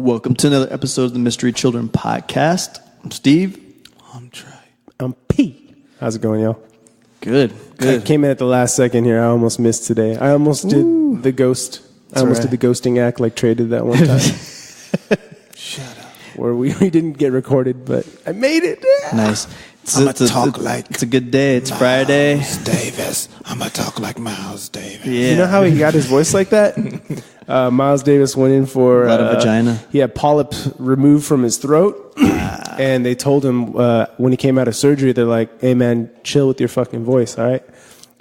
Welcome to another episode of the Mystery Children Podcast. I'm Steve. I'm Trey. I'm Pete. How's it going, y'all? Good. I came in at the last second here. I almost missed today. I almost did the ghost. I almost did the ghosting act like Trey did that one time. Shut up. Where we didn't get recorded, but I made it. Nice. It's a good day. It's Miles Friday. Davis. I'm going to talk like Miles Davis. Yeah. You know how he got his voice like that? Miles Davis went in for A lot of vagina. He had polyps removed from his throat, and they told him when he came out of surgery, they're like, "Hey man, chill with your fucking voice, all right?"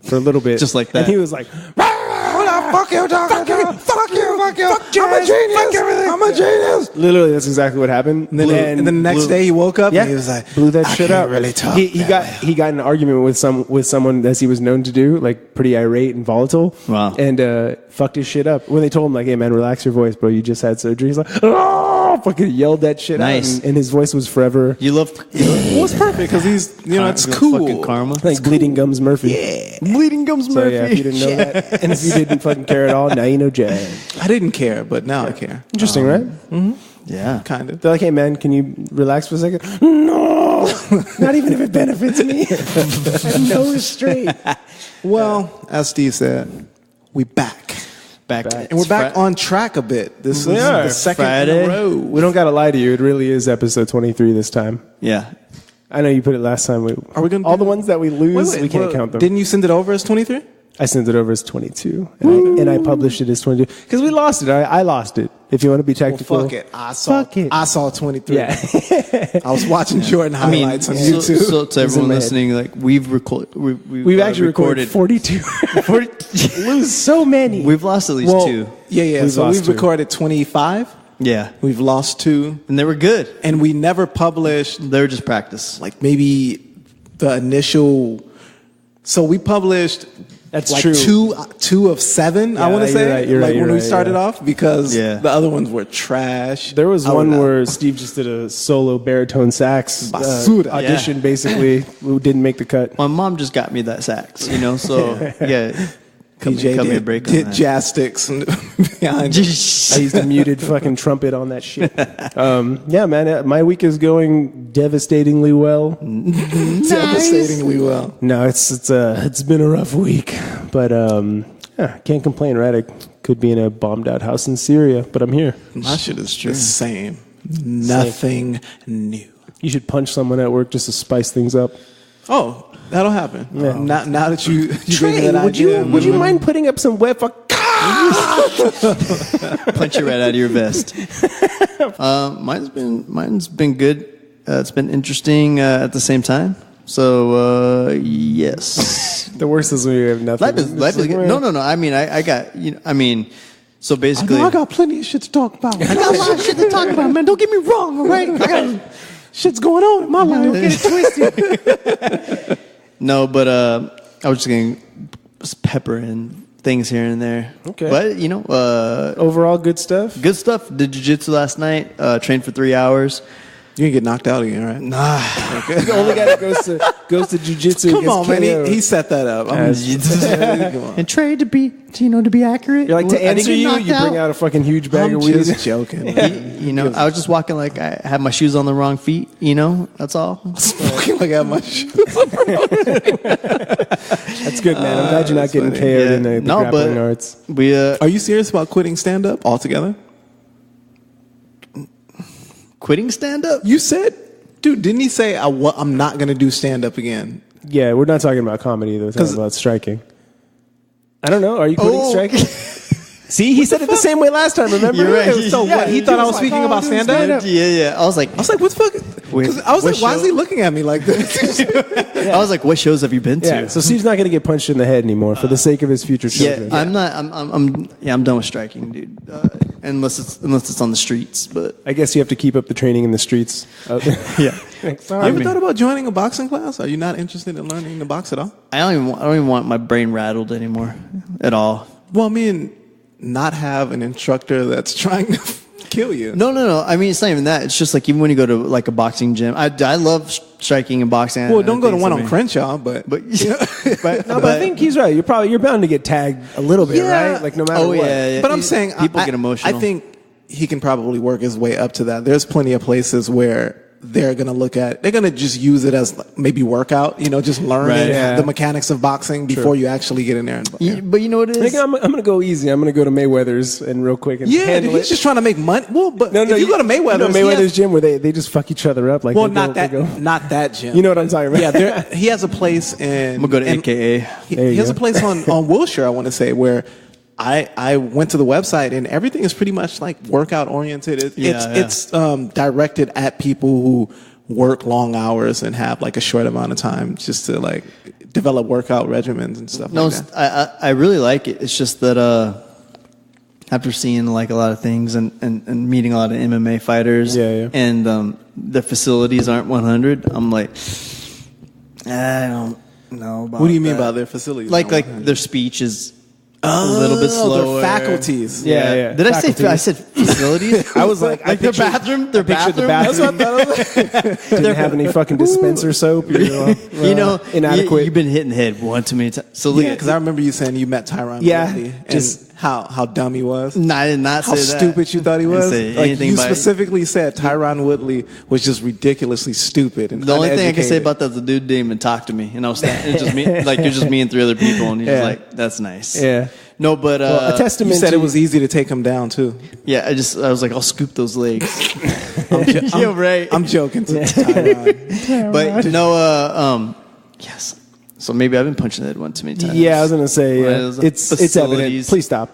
For a little bit, Just like that. And he was like, Fuck you, fuck you, fuck you. I'm a genius. Fuck everything. I'm a genius. literally, that's exactly what happened. And then the next day he woke up and he was like, blew that I shit can't up. really talk. He got in an argument with someone as he was known to do, like pretty irate and volatile. Wow. And fucked his shit up. When they told him like, "Hey man, relax your voice, bro. You just had surgery." He's like, "Oh!" Fucking yelled that shit Nice. out, and his voice was forever You love. Well, it's perfect because he's, it's cool. Fucking karma. like Bleeding Gums Murphy. Yeah. Bleeding Gums So Murphy. yeah, if you didn't know that, and if you didn't fucking care at all, now you know Jay. I didn't care, but now I care. Interesting, right? Yeah. Kind of. They're like, "Hey man, can you relax for a second?" No, not even if it benefits me. I have no restraint. Well, as Steve said, we back. Back. And we're back on track a bit. This is We are. the second in Friday. a row. We don't gotta lie to you. It really is episode 23 this time. Yeah. I know you put it last time. Are we gonna all do- the ones that we lose? We can't count them. Didn't you send it over as 23? I sent it over as 22, and I published it as 22 because we lost it. I lost it. If you want to be technical, Fuck it. I saw 23. Yeah, I was watching Jordan I mean, highlights on so, YouTube. so to everyone in my head. listening, like we've actually recorded 42. Lose so many. We've lost at least two. Yeah. We've So lost we've two. recorded 25. Yeah. We've lost 2. And they were good. And we never published, They were just practice. like, maybe the initial. So we published. That's like true. two of 7, I Yeah, want to you're say. right, you're like right, when you're we right, started yeah. off, because Yeah. the other ones were trash. There was I would one not- where Steve just did a solo baritone sax Basura. audition, Yeah. basically, who didn't make the cut. My mom just got me that sax, so yeah. Cut me PJ a break on did that. jazz sticks behind him. I used a muted fucking trumpet on that shit. Yeah, man, my week is going devastatingly well. Devastatingly well. No, it's been a rough week, but yeah, can't complain, right? I could be in a bombed out house in Syria, but I'm here. My shit is the same. Nothing new. You should punch someone at work just to spice things up. Oh, that'll happen. Yeah. Now that you gave me Trey, that would idea, you mind putting up some web for? Punch you right out of your vest. Mine's been good. It's been interesting at the same time. So yes, The worst is when you have nothing. life is good. No. I mean, I got So basically, I got plenty of shit to talk about. I got a lot of shit to talk about, man. Don't get me wrong, all right? I got Shit's going on in my life. Don't get it twisted. No, but I was just going to pepper in things here and there. Okay. But, Overall, good stuff. good stuff. Did jiu-jitsu last night. Trained for 3 hours. You can get knocked out again, right? Nah. The only guy that goes to jujitsu. Come on, man. KO'd. He set that up. Come on. And Trey, to be accurate. You're like, to I didn't answer get you, knocked you bring out a fucking huge bag I'm of weed. just joking. Man. I was just walking like I had my shoes on the wrong feet. That's all. Smoking like I have my shoes. That's good, man. I'm glad you're not getting funny. KO'd in the No, grappling but arts. we Are you serious about quitting stand-up altogether? quitting stand-up. You said, dude, didn't he say, I'm not going to do stand-up again? Yeah, we're not talking about comedy, though. We're talking about striking. I don't know. Are you quitting striking? See, he said it the same way last time, remember? You're right. So what? He thought I was speaking about stand-up? Yeah. I was like, I was like, what's fucking... I was like, why is he looking at me like this? I was like, what shows have you been to? Yeah, so Steve's not going to get punched in the head anymore for the sake of his future children. I'm not. I'm done with striking, dude. Unless it's on the streets, but I guess you have to keep up the training in the streets. yeah. You ever thought about joining a boxing class? Are you not interested in learning to box at all? I don't even want my brain rattled anymore at all. Well, I mean, not have an instructor that's trying to kill you. No. I mean, it's not even that. It's just like even when you go to like a boxing gym, I love striking and boxing. Well, don't go to one on Crenshaw, but But But I think he's right. You're bound to get tagged a little bit, right? Like no matter what. Yeah. But I'm saying people get emotional. I think he can probably work his way up to that. There's plenty of places where they're going to just use it as maybe workout, just learn the mechanics of boxing before you actually get in there. But you know what it is? I'm going to go easy. I'm going to go to Mayweather's and real quick and handle he's just trying to make money. Well, but if you go to Mayweather's, Mayweather's gym where they just fuck each other up. Like, not that gym. You know what I'm talking about? Yeah, he has a place in. I'm going to go to AKA. He has a place on Wilshire, I want to say, where I went to the website and everything is pretty much like workout oriented. It's directed at people who work long hours and have like a short amount of time just to like develop workout regimens and stuff like that. I really like it. It's just that after seeing like a lot of things and meeting a lot of MMA fighters and the facilities aren't 100, I'm like, I don't know about What do you mean by their facilities? Like their speech is a little bit slower. Their faculties. Yeah. Did faculties. I said facilities? I was like their bathroom? Their bathroom? That's what I thought. Didn't have any fucking dispenser soap. Inadequate. You've been hitting the head one too many times. So because I remember you saying you met Tyron Woodley. Just how dumb he was. No, I did not say that. How stupid you thought he was. Like you specifically said Tyron Woodley was just ridiculously stupid. And the only thing I can say about that is the dude didn't even talk to me, and I was it's just me, like you're just me and 3 other people, and he's just like, that's nice. Yeah. No, but a testament. You said it was easy to take him down too. Yeah, I was like, I'll scoop those legs. Right. I'm joking, Tyron. But no, yes. So maybe I've been punching the head one too many times. Yeah, I was gonna say it's evident. Please stop.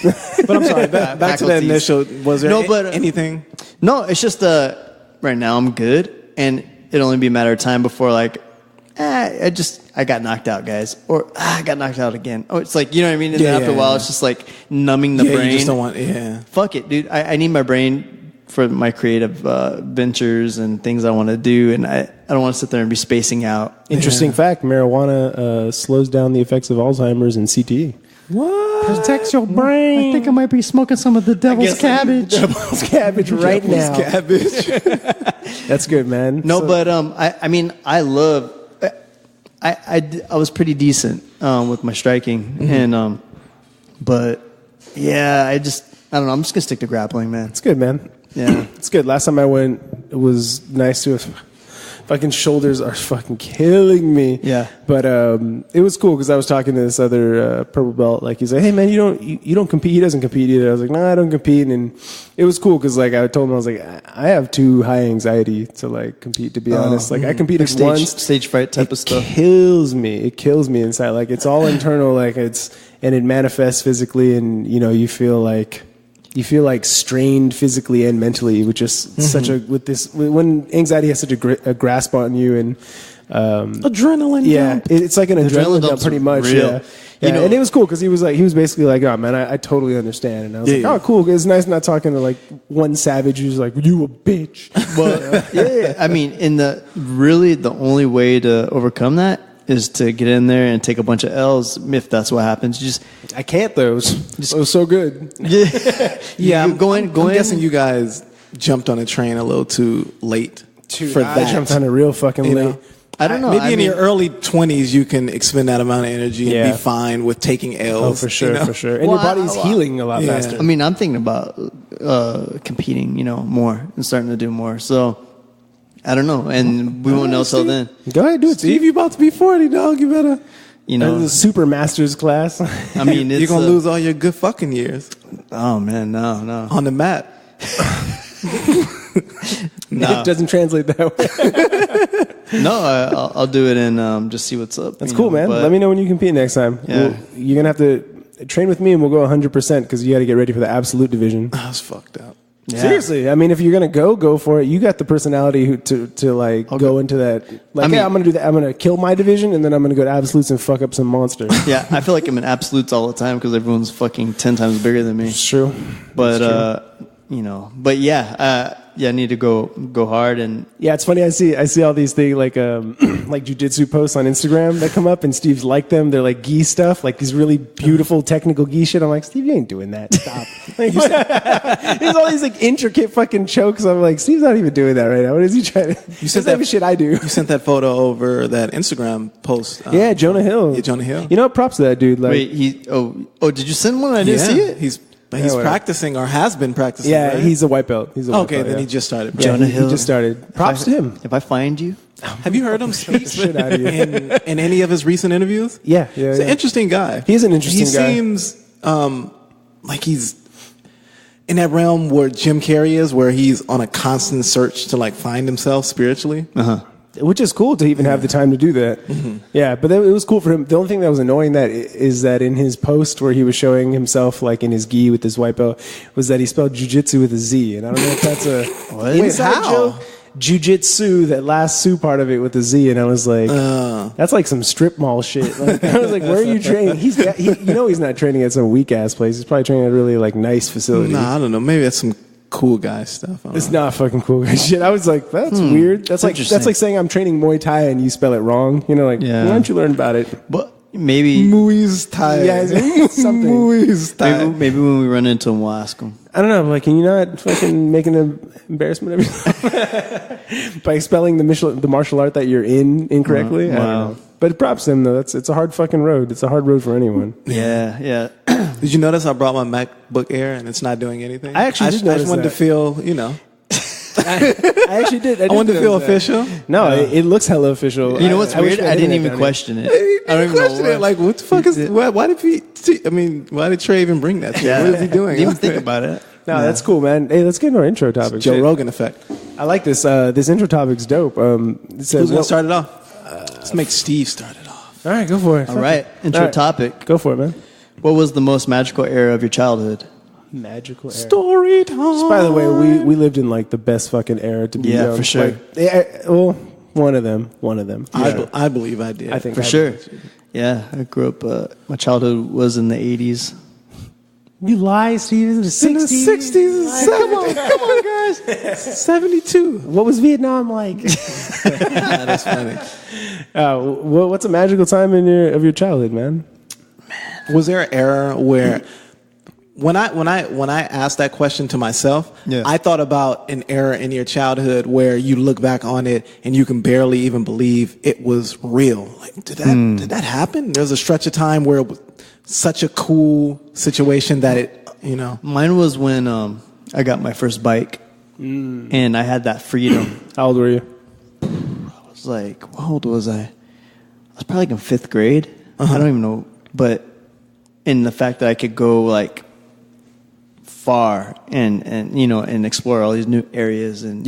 But I'm sorry. Back to that initial. Was there anything? No, it's just right now I'm good, and it'll only be a matter of time before like. I got knocked out, guys. Or I got knocked out again. Oh, it's like, you know what I mean? And then after a while, it's just like numbing the brain. You just don't want, Fuck it, dude. I need my brain for my creative ventures and things I want to do. And I don't want to sit there and be spacing out. Interesting fact, marijuana slows down the effects of Alzheimer's and CTE. What? Protects your brain. I think I might be smoking some of the devil's cabbage. Devil's cabbage right now. Cabbage. That's good, man. No, but I mean, I love... I was pretty decent with my striking, and but yeah, I don't know. I'm just gonna stick to grappling, man. It's good, man. Yeah, it's good. Last time I went, it was nice to. Fucking shoulders are fucking killing me. Yeah, but it was cool because I was talking to this other purple belt. Like he's like, "Hey man, you don't compete." He doesn't compete either. I was like, "No, I don't compete." And it was cool because like I told him, I was like, I have too high anxiety to like compete. To be honest, like I competed once, stage fright type of stuff. It kills me inside. Like it's all internal. Like and it manifests physically, and you feel like. You feel like strained physically and mentally with just when anxiety has such a grasp on you and adrenaline dump. It's like an adrenaline dump pretty much. Real. Yeah, and it was cool because he was basically like, oh man, I totally understand, and I was like, oh cool, it's nice not talking to like one savage who's like, you a bitch. Well, I mean, the only way to overcome that is to get in there and take a bunch of L's if that's what happens. I can't those. It was so good. Yeah. I'm guessing you guys jumped on a train a little too late for that. I jumped on it real fucking late. I don't know. Maybe in your early 20s you can expend that amount of energy and be fine with taking L's. Oh, for sure, for sure. And your body's healing a lot faster. I mean, I'm thinking about competing, more and starting to do more. So I don't know, and we won't know till then. Go ahead, do it. Steve, you about to be 40, dog. You better. The super masters class. I mean, you're gonna lose all your good fucking years. Oh man, no. On the mat. No. It doesn't translate that way. No, I'll do it and just see what's up. That's cool, man. Let me know when you compete next time. Yeah. You're gonna have to train with me, and we'll go 100% because you got to get ready for the absolute division. That's fucked up. Yeah. Seriously, I mean, if you're gonna go for it. You got the personality to like go into that. Like, I'm gonna do that. I'm gonna kill my division, and then I'm gonna go to absolutes and fuck up some monster. Yeah, I feel like I'm in absolutes all the time because everyone's fucking 10 times bigger than me. It's true, but but yeah, I need to go hard and it's funny. I see all these things like jujitsu posts on Instagram that come up, and Steve's like them. They're like gi stuff, like these really beautiful technical gi shit. I'm like, Steve, you ain't doing that. Stop. There's all these like intricate fucking chokes. I'm like, Steve's not even doing that right now. What is he trying to? You sent that shit I do. You sent that photo over that Instagram post. Jonah Hill. Yeah, Jonah Hill. Props to that dude. Like, wait, did you send one? I didn't see it. He's But he's practicing or has been practicing. Yeah, right? he's a white belt. He's a white belt, then he just started. Yeah, Jonah he Hill. just started. Props to him. If I find you, Have you heard him speak Shit out of you. in any of his recent interviews? Yeah. He's an interesting guy. He is an interesting guy. He seems like he's in that realm where Jim Carrey is, where he's on a constant search to like find himself spiritually. Which is cool to even have the time to do that. Yeah, but it was cool for him. The only thing that was annoying is that in his post where he was showing himself like in his gi with his white belt was that he spelled jujitsu with a Z, and I don't know if that's a inside joke. Jujitsu, that last "su" part of it with the Z, and I was like, that's like some strip mall shit. Like, I was like, where are you training? He's not training at some weak ass place. He's probably training at a really like nice facility. Nah, I don't know. Maybe that's some cool guy stuff. It's not fucking cool guy shit. I was like, that's weird. That's like saying I'm training Muay Thai and you spell it wrong. You know, like why don't you learn about it? but maybe Muay Thai. Yeah, something. Muay Thai. maybe when we run into him, we'll ask him. I don't know. Like, can you not fucking make an embarrassment of yourself by spelling the martial art that you're in incorrectly? I don't know. But props to him though. It's a hard fucking road. It's a hard road for anyone. Yeah. Did you notice I brought my MacBook Air and it's not doing anything? I actually did notice I just wanted that. to feel, you know. I actually did. I wanted to feel official. No, it looks hella official. You know what's I wish weird? my I didn't internet even down question it. I don't even question why. it. Like, what the fuck is? Why did why did Trey even bring that? To Yeah. What is he doing? Didn't even think about it. No, that's cool, man. Hey, let's get into our intro topic. Joe Shit. Rogan effect. I like this. This intro topic's dope. It says, Who's gonna start it off? Let's make Steve start it off. All right, go for it. All right, intro All right. topic. Go for it, man. What was the most magical era of your childhood? Magical era. Story time. By the way, we lived in like the best fucking era to be young. for sure. Like, well, one of them. I believe I did. I think For sure. Yeah, I grew up. My childhood was in the 80s. You lie, Steve. In the 60s. In the 60s and 70s. Come on, guys. 72. What was Vietnam like? That's funny. What's a magical time of your childhood, man? Was there an era where when I asked that question to myself, I thought about an era in your childhood where you look back on it and you can barely even believe it was real. Like, did that happen? There was a stretch of time where it was such a cool situation that it, you know. Mine was when I got my first bike, and I had that freedom. How old were you? I was like, how old was I? I was probably like in 5th grade. I don't even know. But in the fact that I could go like far and you know and explore all these new areas and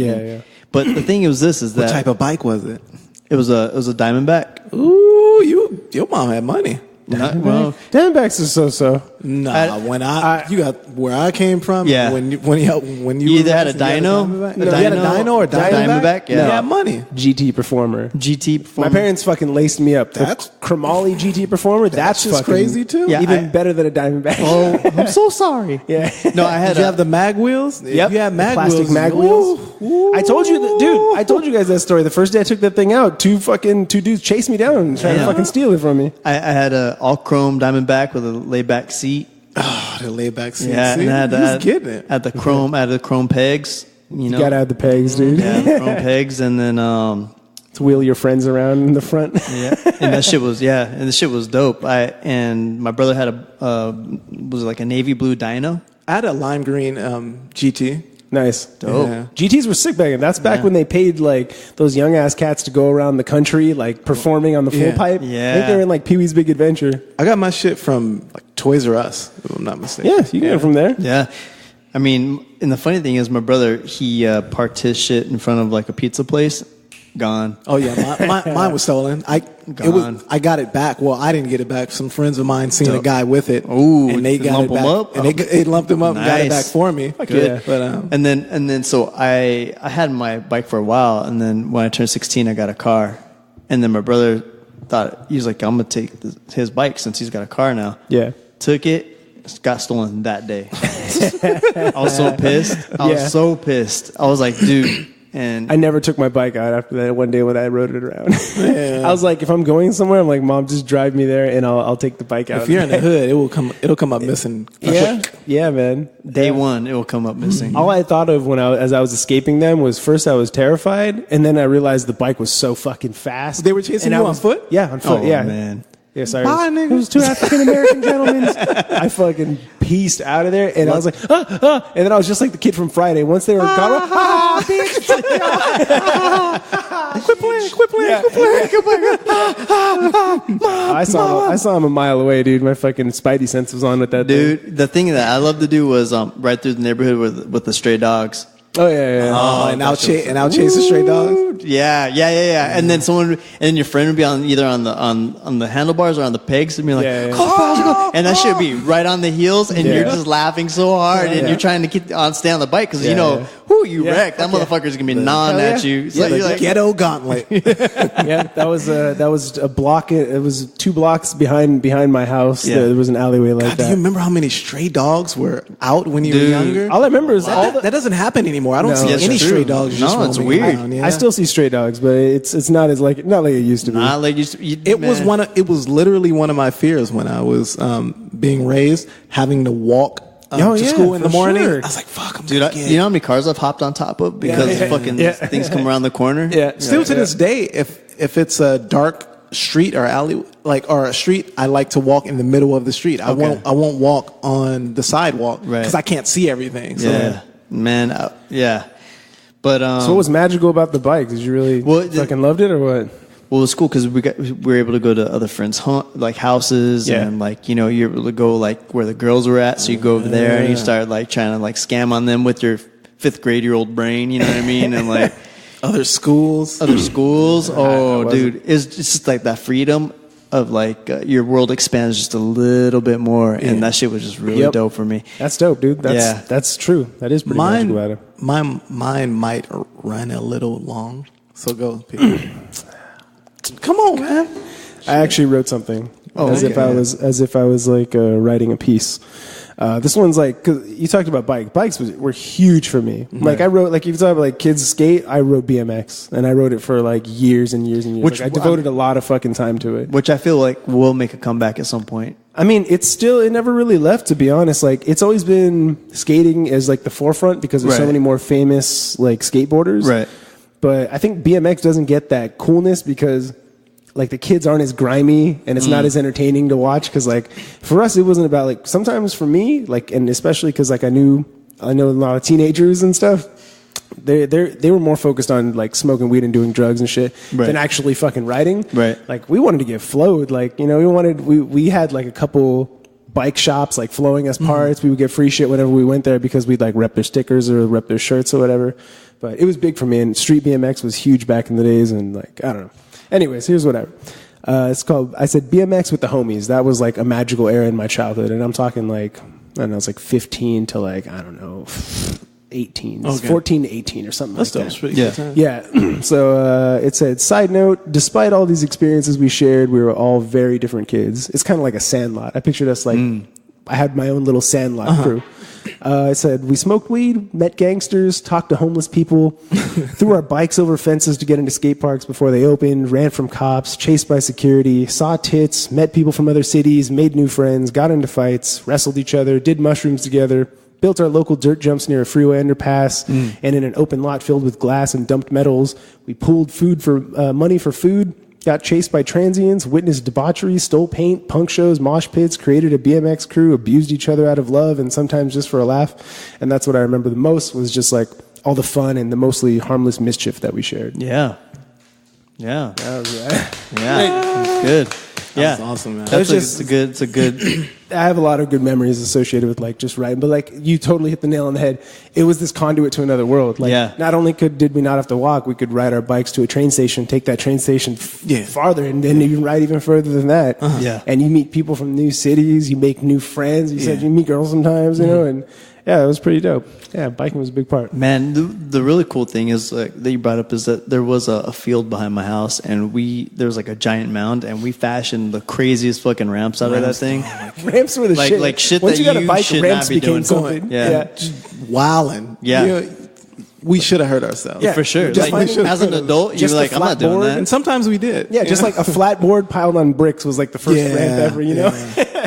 But the thing is that What type of bike was it? It was a Diamondback. Ooh, your mom had money. Well, Diamondbacks is so. Nah, you got where I came from. Yeah. When you either had a dyno, you had a dyno or Diamondback. You Yeah, had money. GT Performer. GT. My parents fucking laced me up. That's- The Chromoly GT Performer. That's just fucking crazy too. Yeah. Even better than a Diamondback. Oh, I'm so sorry. yeah. No, I had. Did you have the mag wheels? Yep. You had mag Plastic wheels. mag wheels. I told you, dude. I told you guys that story. The first day I took that thing out, two dudes chased me down and tried to fucking steal it from me. I had a all chrome Diamondback with a layback seat. Oh, the layback seat. Yeah, See? and I had, He was getting it. Had the chrome pegs. You know, You gotta have the pegs, dude. yeah, the chrome pegs, and then To wheel your friends around in the front. yeah, and that shit was dope. And my brother had was like a navy blue dyno. I had a lime green GT. Nice. Dope. Yeah. GTs were sick back then. That's back when they paid like those young ass cats to go around the country, like performing on the full Yeah. pipe. Yeah. I think they were in like Pee Wee's Big Adventure. I got my shit from like Toys R Us, if I'm not mistaken. Yeah, you get it from there. Yeah. I mean, and the funny thing is, my brother, he parked his shit in front of like a pizza place. Gone. Oh yeah, mine was stolen. I got it back. Well, I didn't get it back. Some friends of mine seen a guy with it. Ooh, and they got lump it back. him up? And they lumped him up and got it Nice. back for me. Good. yeah. But And then so I had my bike for a while, and then when I turned 16, I got a car, and then my brother thought, he was like, I'm gonna take his bike since he's got a car now. Yeah. Took it, got stolen that day. I was so pissed. I was so pissed. I was like, dude. And I never took my bike out after that one day when I rode it around. I was like, if I'm going somewhere, I'm like, Mom, just drive me there and I'll take the bike out. if you're in the hood, it'll come up missing. Yeah, man. day one, it will come up missing. All I thought of as I was escaping them was first I was terrified, and then I realized the bike was so fucking fast. They were chasing And you I on foot? Yeah, on foot. Oh, yeah, man. Yeah, sorry. Bye, It nigga. was two African American gentlemen. I fucking pieced out of there, and I was like, and then I was just like the kid from Friday. Once they were gone, bitch, quit playing. I saw him a mile away, dude. My fucking spidey sense was on with that dude. thing. The thing that I love to do was right through the neighborhood with the stray dogs. Oh yeah. And I'll chase the stray dogs. Yeah. And then your friend would be either on the handlebars or on the pegs and be like, go. And that should be right on the heels, and you're just laughing so hard, and you're trying to stay on the bike because you wrecked. That motherfucker's gonna be gnawing at you. So you're like, ghetto gauntlet. That was a block. It was 2 blocks behind my house. Yeah. There was an alleyway like God, that. do you remember how many stray dogs were out when you were younger? All I remember is that doesn't happen anymore. I don't see any stray dogs. No, it's weird. I still see stray dogs, but it's not as like it used to be. Not like used to. It was literally one of my fears when I was being raised, having to walk to school in the morning. Sure. I was like, "Fuck, I'm Dude, you know how many cars I've hopped on top of because fucking things come around the corner? Yeah. Still to this day, if it's a dark street or alley, or a street, I like to walk in the middle of the street. I won't walk on the sidewalk because I can't see everything. So. Yeah, man, But so what was magical about the bike? Did you really fucking loved it or what? Well, it was cool because we were able to go to other friends' houses, and you're able to go where the girls were at. So you go over there and you start trying to scam on them with your 5th grade-year-old brain. You know what I mean? And other schools. Oh, dude, it's just that freedom of your world expands just a little bit more, and that shit was just really dope for me. That's dope, dude. That's true. That is pretty magical about it. Mine might run a little long, so go, people. Come on, man. I actually wrote something as if I was writing a piece. This one's cause you talked about bikes were huge for me. I wrote if you talk about kids skate, I wrote BMX, and I wrote it for years and years and years. Which I devoted a lot of fucking time to it. Which I feel will make a comeback at some point. I mean, it never really left, to be honest. It's always been skating as the forefront because there's so many more famous skateboarders. Right. But I think BMX doesn't get that coolness because the kids aren't as grimy and it's not as entertaining to watch. Because for us, it wasn't about sometimes for me, and especially because I know a lot of teenagers and stuff. They were more focused on smoking weed and doing drugs and shit than actually fucking riding. Right. We wanted to get flowed. We had a couple bike shops flowing us parts. We would get free shit whenever we went there because we'd rep their stickers or rep their shirts or whatever. But it was big for me, and street BMX was huge back in the days, and I don't know. Anyways, here's what it's called. I said BMX with the homies. That was a magical era in my childhood, and I'm talking I don't know, it's 15 to I don't know, 18, 14 to 18 or something like that. That's pretty good. Yeah. So it said, side note, despite all these experiences we shared, we were all very different kids. It's kind of like a Sandlot. I pictured us I had my own little Sandlot crew. It said, we smoked weed, met gangsters, talked to homeless people, threw our bikes over fences to get into skate parks before they opened, ran from cops, chased by security, saw tits, met people from other cities, made new friends, got into fights, wrestled each other, did mushrooms together, built our local dirt jumps near a freeway underpass, and in an open lot filled with glass and dumped metals. We pooled money for food, got chased by transients, witnessed debauchery, stole paint, punk shows, mosh pits, created a BMX crew, abused each other out of love and sometimes just for a laugh. And that's what I remember the most was just all the fun and the mostly harmless mischief that we shared. Yeah. Yeah. That was good. That's awesome, man. It's a good. I have a lot of good memories associated with just writing, but you totally hit the nail on the head. It was this conduit to another world. Not only did we not have to walk, we could ride our bikes to a train station, take that train station farther, and then even ride even further than that. Yeah. And you meet people from new cities, you make new friends. You said you meet girls sometimes, you know, and yeah, it was pretty dope. Yeah, biking was a big part. Man, the really cool thing is that you brought up is that there was a field behind my house, and there was a giant mound, and we fashioned the craziest fucking ramps out of that thing. Ramps were the shit. Shit Once that you got a bike, should ramps not be became doing. something. Yeah. Wildin'. Yeah. We should have hurt ourselves. Yeah, for sure. As an adult, you're I'm not doing that. And sometimes we did. Yeah, just a flat board piled on bricks was the first ramp ever, you know?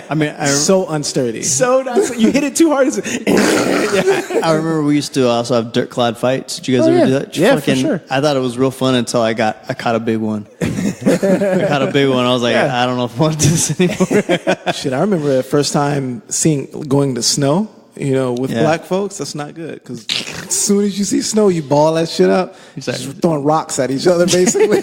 I mean, so unsturdy. So not, you hit it too hard. I remember we used to also have dirt clod fights. Did you guys ever do that? Yeah, for sure. I thought it was real fun until I caught a big one. I got a big one. I was like, I don't know if I want this anymore. Shit, I remember the first time going to snow. With black folks, that's not good because as soon as you see snow, you ball that shit up. Exactly. Just throwing rocks at each other, basically.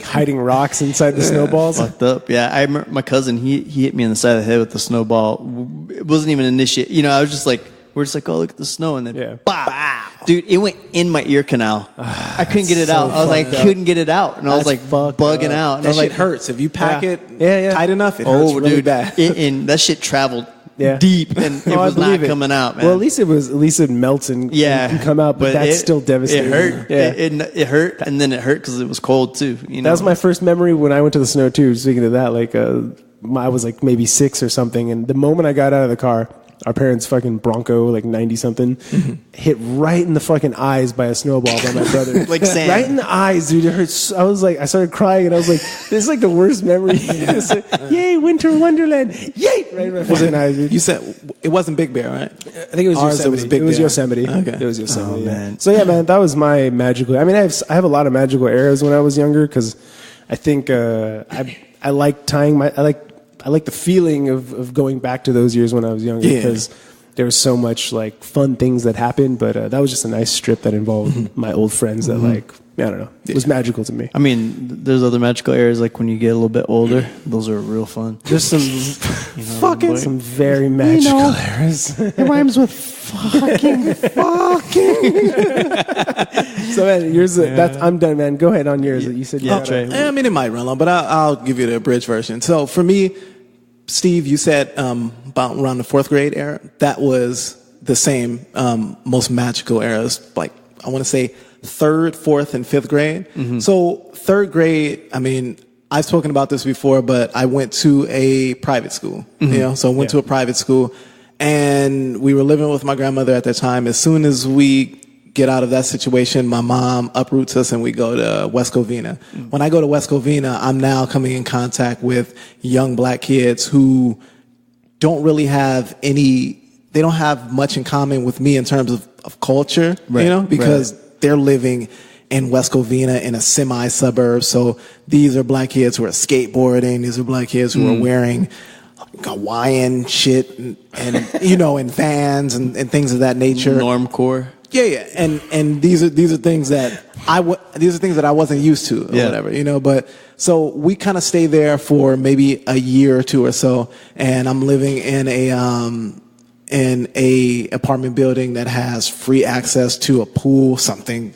Hiding rocks inside the snowballs. Fucked up. Yeah, I remember my cousin. He hit me in the side of the head with the snowball. It wasn't even initiated. I was just like, we're just like, oh, look at the snow, and then bah! Dude, it went in my ear canal. I couldn't get it out. I was like, couldn't get it out, and I was like bugging out. And that I was shit like, hurts if you pack it tight enough. It hurts really bad. And that shit traveled deep, and it was not coming out, man. Well, at least it melts and can come out, but that's still devastating. It hurt. It hurt, and then it hurt because it was cold too. That was my first memory when I went to the snow too. Speaking of that, I was like maybe 6 or something, and the moment I got out of the car, our parents' fucking Bronco, 90 something, hit right in the fucking eyes by a snowball by my brother. Like sand. Right in the eyes, dude. It hurts. I was like, I started crying, and I was like, this is the worst memory. Yay, winter wonderland. Yay! Right in my fucking eyes, dude. You said it wasn't Big Bear, right? I think it was Yosemite. It was Yosemite. Okay. It was Yosemite. Oh, man. So yeah, man, that was my magical. I mean, I have a lot of magical eras when I was younger because I think I like tying I like the feeling of going back to those years when I was younger because there was so much fun things that happened. But that was just a nice strip that involved my old friends that I don't know. It was magical to me. I mean, there's other magical areas when you get a little bit older. Those are real fun. There's some some very magical eras. It rhymes with fucking. So man, yours. I'm done, man. Go ahead on yours. You said I mean, it might run long, but I'll give you the abridged version. So for me, Steve, you said about around the 4th grade era. That was the same most magical eras. I want to say 3rd, 4th, and 5th grade. So 3rd grade, I mean, I've spoken about this before, but I went to a private school. So I went to a private school, and we were living with my grandmother at that time. As soon as we get out of that situation, my mom uproots us and we go to West Covina. When I go to West Covina, I'm now coming in contact with young black kids who don't really have they don't have much in common with me in terms of culture, because they're living in West Covina in a semi-suburb. So these are black kids who are skateboarding. These are black kids who are wearing Hawaiian shit and and Vans and things of that nature. Normcore. Yeah, and these are things that I wasn't used to or whatever, But so we kind of stay there for maybe a year or two or so, and I'm living in a apartment building that has free access to a pool, something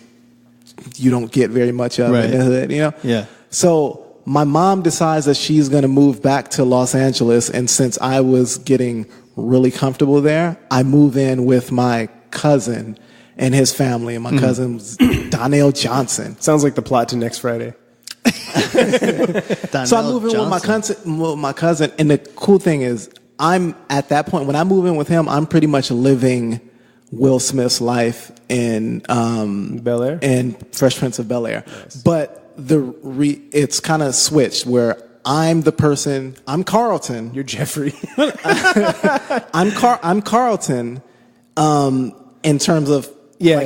you don't get very much of in the hood, Yeah. So my mom decides that she's going to move back to Los Angeles, and since I was getting really comfortable there, I move in with my cousin and his family, and my cousin was Donnell Johnson. Sounds like the plot to Next Friday. So I move in with my cousin, and the cool thing is, I'm at that point when I move in with him, I'm pretty much living Will Smith's life in Bel Air, in Fresh Prince of Bel Air. Nice. But it's kind of switched where I'm the person. I'm Carlton. You're Jeffrey. I'm Carlton. In terms of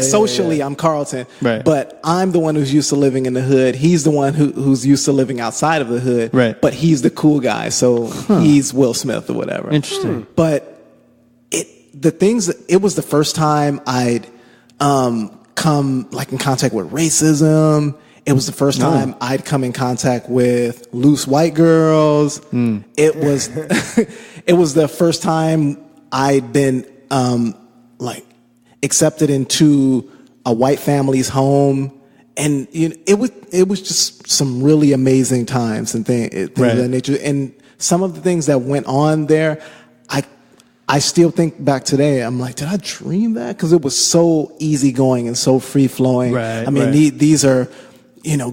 socially, I'm Carlton, but I'm the one who's used to living in the hood. He's the one who's used to living outside of the hood, but he's the cool guy, so he's Will Smith or whatever. Interesting. But it was the first time I'd come in contact with racism. It was the first time I'd come in contact with loose white girls. It was it was the first time I'd been accepted into a white family's home, and it was just some really amazing times and things of that nature. And some of the things that went on there, I still think back today. I'm like, did I dream that? Because it was so easygoing and so free flowing. I mean, these are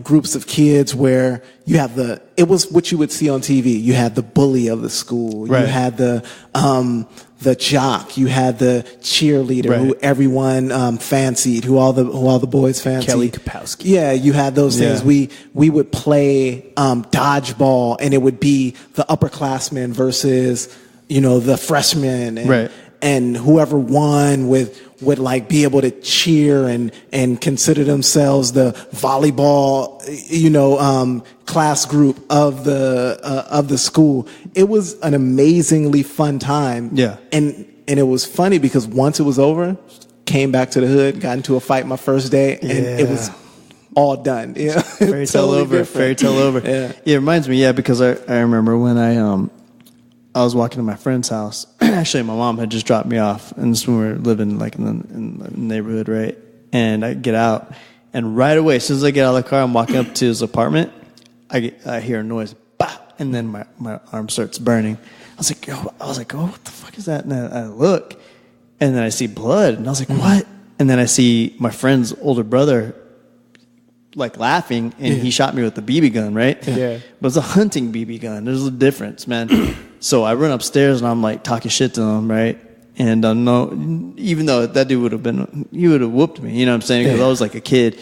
groups of kids where you have it was what you would see on TV. You had the bully of the school. You had the jock. You had the cheerleader who everyone fancied, who all the boys fancied. Kelly Kapowski. Yeah, you had those things. We would play dodgeball, and it would be the upperclassmen versus the freshmen. and whoever won would like be able to cheer and consider themselves the volleyball, class group of the school. It was an amazingly fun time. Yeah. And it was funny because once it was over, came back to the hood, got into a fight my first day, and it was all done. Yeah. Fairy tale over. Fairy tale over. Yeah. It reminds me, because I remember when I was walking to my friend's house. Actually, my mom had just dropped me off, and this when we were living like in the neighborhood, right? And I get out, and right away, as soon as I get out of the car, I'm walking up to his apartment. I hear a noise, bah! And then my arm starts burning. I was like, oh, what the fuck is that? And I look, and then I see blood, and I was like, what? And then I see my friend's older brother, like laughing, and he shot me with the BB gun, right? Yeah. But it's a hunting BB gun. There's a difference, man. So I run upstairs and I'm like talking shit to him, right? And no, even though that dude he would have whooped me, you know what I'm saying? Because I was like a kid.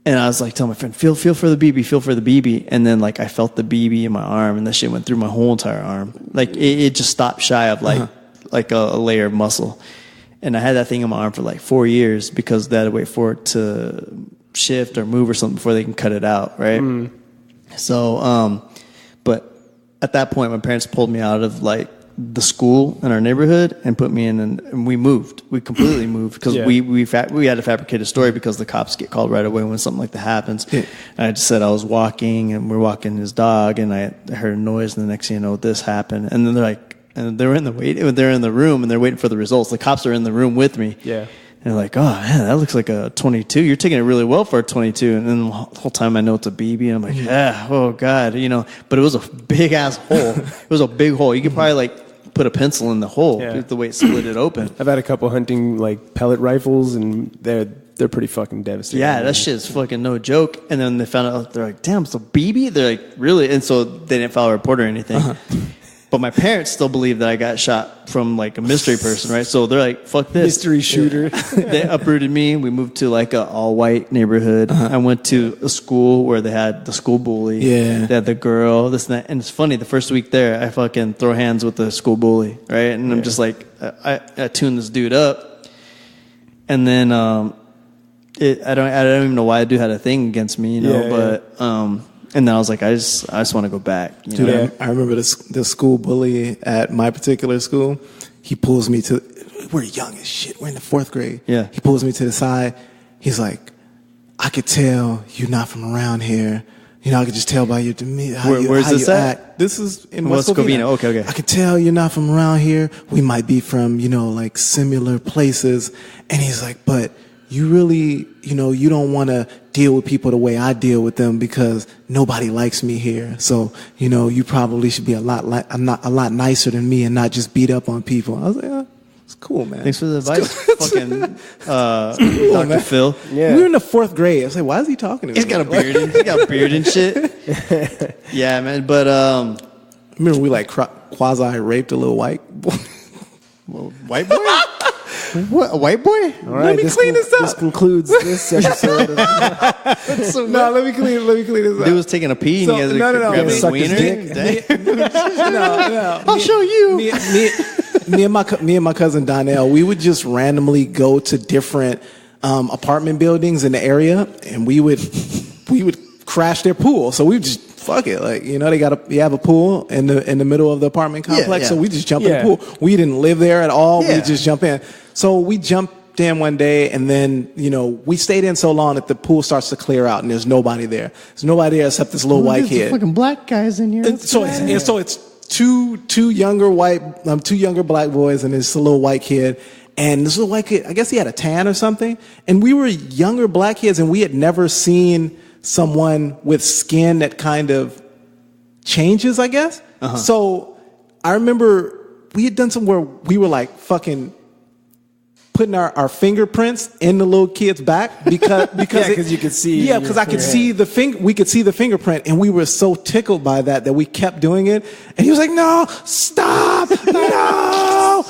And I was like telling my friend, feel for the BB. And then like I felt the BB in my arm, and that shit went through my whole entire arm. Like it just stopped shy of like a layer of muscle. And I had that thing in my arm for like 4 years because they had to wait for it to shift or move or something before they can cut it out, right? So, but at that point, my parents pulled me out of like the school in our neighborhood and put me in, and we moved. We completely moved because we had to fabricate a story because the cops get called right away when something like that happens. And I just said I was walking, and we're walking his dog, and I heard a noise, and the next thing you know, this happened. And then they're like, and they're in the room, and they're waiting for the results. The cops are in the room with me. Yeah. And they're like, oh, man, that looks like a 22. You're taking it really well for a 22. And then the whole time I know it's a BB. And I'm like, oh, God, But it was a big-ass hole. It was a big hole. You could probably, like, put a pencil in the hole the way it split it open. I've had a couple hunting, like, pellet rifles, and they're pretty fucking devastating. Yeah, that shit's fucking no joke. And then they found out, they're like, damn, it's a BB? They're like, really? And so they didn't file a report or anything. But my parents still believe that I got shot from like a mystery person, right? So they're like, fuck this. Mystery shooter. They uprooted me. We moved to like a all-white neighborhood. I went to a school where they had the school bully. Yeah. They had the girl, this and that. And it's funny, the first week there, I fucking throw hands with the school bully, right? And I'm just like, I tune this dude up. And then I don't even know why the dude had a thing against me, but and then I was like, I just want to go back. Dude, I remember the school bully at my particular school. He pulls me to, we're young as shit. We're in the 4th grade. Yeah. He pulls me to the side. He's like, I could tell you're not from around here. I could just tell by your demeanor. Where's this at? This is in West Covina. Okay. I could tell you're not from around here. We might be from, like similar places. And he's like, but you really, you don't want to deal with people the way I deal with them because nobody likes me here. So, you probably should be a lot nicer than me and not just beat up on people. I was like, it's cool, man. Thanks for the advice, fucking Dr. Phil. Yeah. We were in the 4th grade. I was like, why is he talking to me? He's got a beard. He got a beard and shit. Yeah, man. But remember we like quasi raped a little white boy. White boy? What, a white boy? All right, let me clean this up. This concludes this episode. Let me clean this up. Dude was taking a pee and he has grab his wiener. No. I'll show you. Me and my cousin Donnell, we would just randomly go to different apartment buildings in the area, and we would crash their pool. So we just fuck it, like they have a pool in the middle of the apartment complex. So we just jump in the pool. We didn't live there at all. We just jump in. So we jumped in one day, and then we stayed in so long that the pool starts to clear out, and there's nobody there. There's nobody there except this little white kid. Fucking black guys in here. So it's two younger black boys and this little white kid. And this little white kid, I guess he had a tan or something. And we were younger black kids, and we had never seen someone with skin that kind of changes, I guess. So I remember we had done something where we were like fucking putting our fingerprints in the little kid's back because you could see. Yeah, because I could see we could see the fingerprint, and we were so tickled by that we kept doing it. And he was like, "No, stop, no!"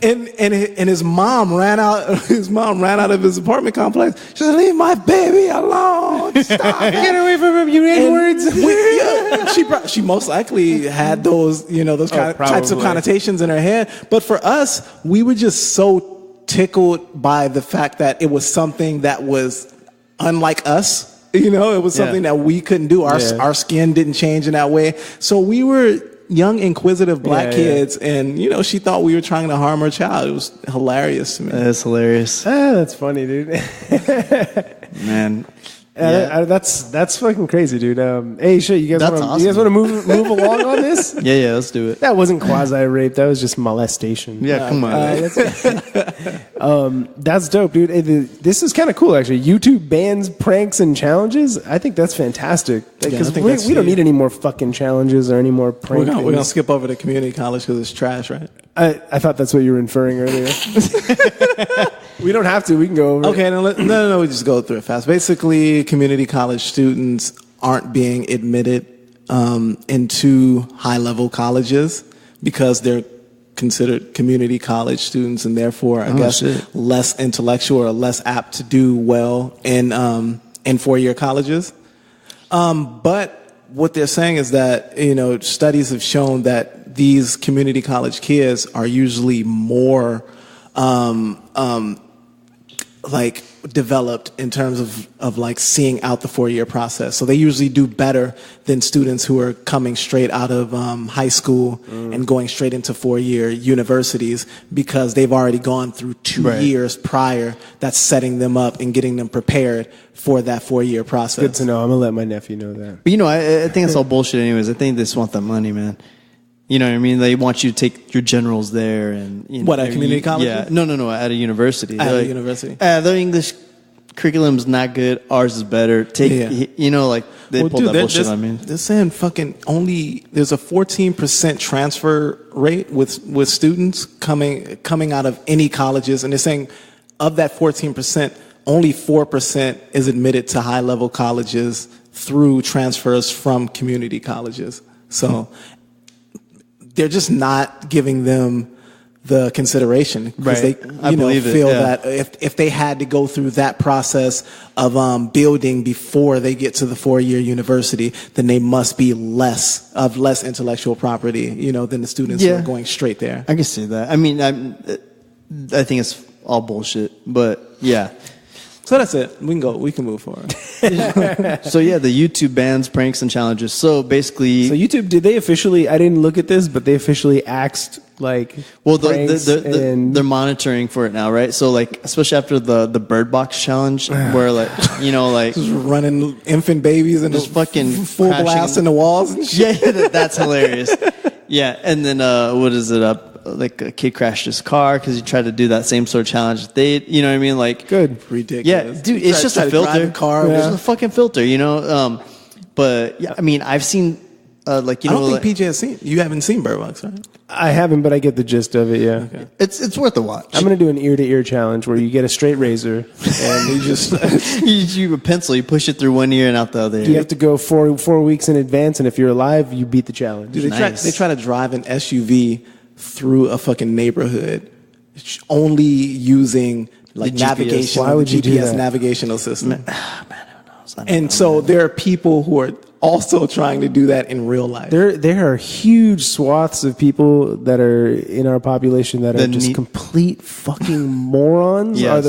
And his mom ran out. His mom ran out of his apartment complex. She said, "Leave my baby alone! Stop! Get away from him, you N-words!" She most likely had those, types of connotations in her head. But for us, we were just so tickled by the fact that it was something that was unlike us. It was something that we couldn't do. Our skin didn't change in that way. So we were young, inquisitive black kids, and she thought we were trying to harm her child. It was hilarious to me. That's hilarious. That's funny, dude. Man. That's fucking crazy, dude. Hey, shit, you guys want to move along on this? Yeah, let's do it. That wasn't quasi rape. That was just molestation. Yeah, come on. That's dope, dude. This is kind of cool, actually. YouTube bans pranks and challenges. I think that's fantastic because we don't need any more fucking challenges or any more pranks. We're gonna skip over to community college because it's trash, right? I thought that's what you were inferring earlier. We don't have to. We can go over. Okay, no. We just go through it fast. Basically, community college students aren't being admitted into high-level colleges because they're considered community college students, and therefore, I guess, less intellectual or less apt to do well in 4-year colleges. But what they're saying is that studies have shown that these community college kids are usually more developed in terms of seeing out the 4-year process. So they usually do better than students who are coming straight out of high school and going straight into 4-year universities because they've already gone through 2 years prior. That's setting them up and getting them prepared for that 4-year process. Good to know. I'm gonna let my nephew know that. But I think it's all bullshit anyways. I think they just want the money, man. You know what I mean? They want you to take your generals there and what, at community college? Yeah, no, at a university. At a university. Their English curriculum's not good. Ours is better. They pulled that bullshit on me. They're saying there's a 14% transfer rate with students coming out of any colleges, and they're saying of that 14%, only 4% is admitted to high level colleges through transfers from community colleges. So. They're just not giving them the consideration because they feel that if they had to go through that process of building before they get to the 4-year university, then they must be less intellectual property, than the students who are going straight there. I can see that. I mean, I think it's all bullshit, but yeah. So that's it. We can move forward. So the YouTube bans pranks and challenges. So basically, YouTube, did they officially? I didn't look at this, but they officially axed they're monitoring for it now, right? So especially after the Bird Box challenge, where just running infant babies and just fucking full blast in the walls. And shit. Yeah, that's hilarious. Yeah, and then what is it up? A kid crashed his car because he tried to do that same sort of challenge. You know what I mean? Good, ridiculous. Yeah, dude, it's just a filter. It's just a fucking filter, But I mean, I've seen I don't think PJ has seen. You haven't seen Bird Box, right? I haven't, but I get the gist of it. Yeah, okay. It's worth a watch. I'm gonna do an ear-to-ear challenge where you get a straight razor and you just you a pencil, you push it through one ear and out the other. You have to go 4 weeks in advance, and if you're alive, you beat the challenge. Dude, they try to drive an SUV through a fucking neighborhood, only using navigation. Why would you do that? Navigational system. Man, who knows? And so there are people who are also trying to do that in real life. There are huge swaths of people that are in our population that are just complete fucking morons. Yes.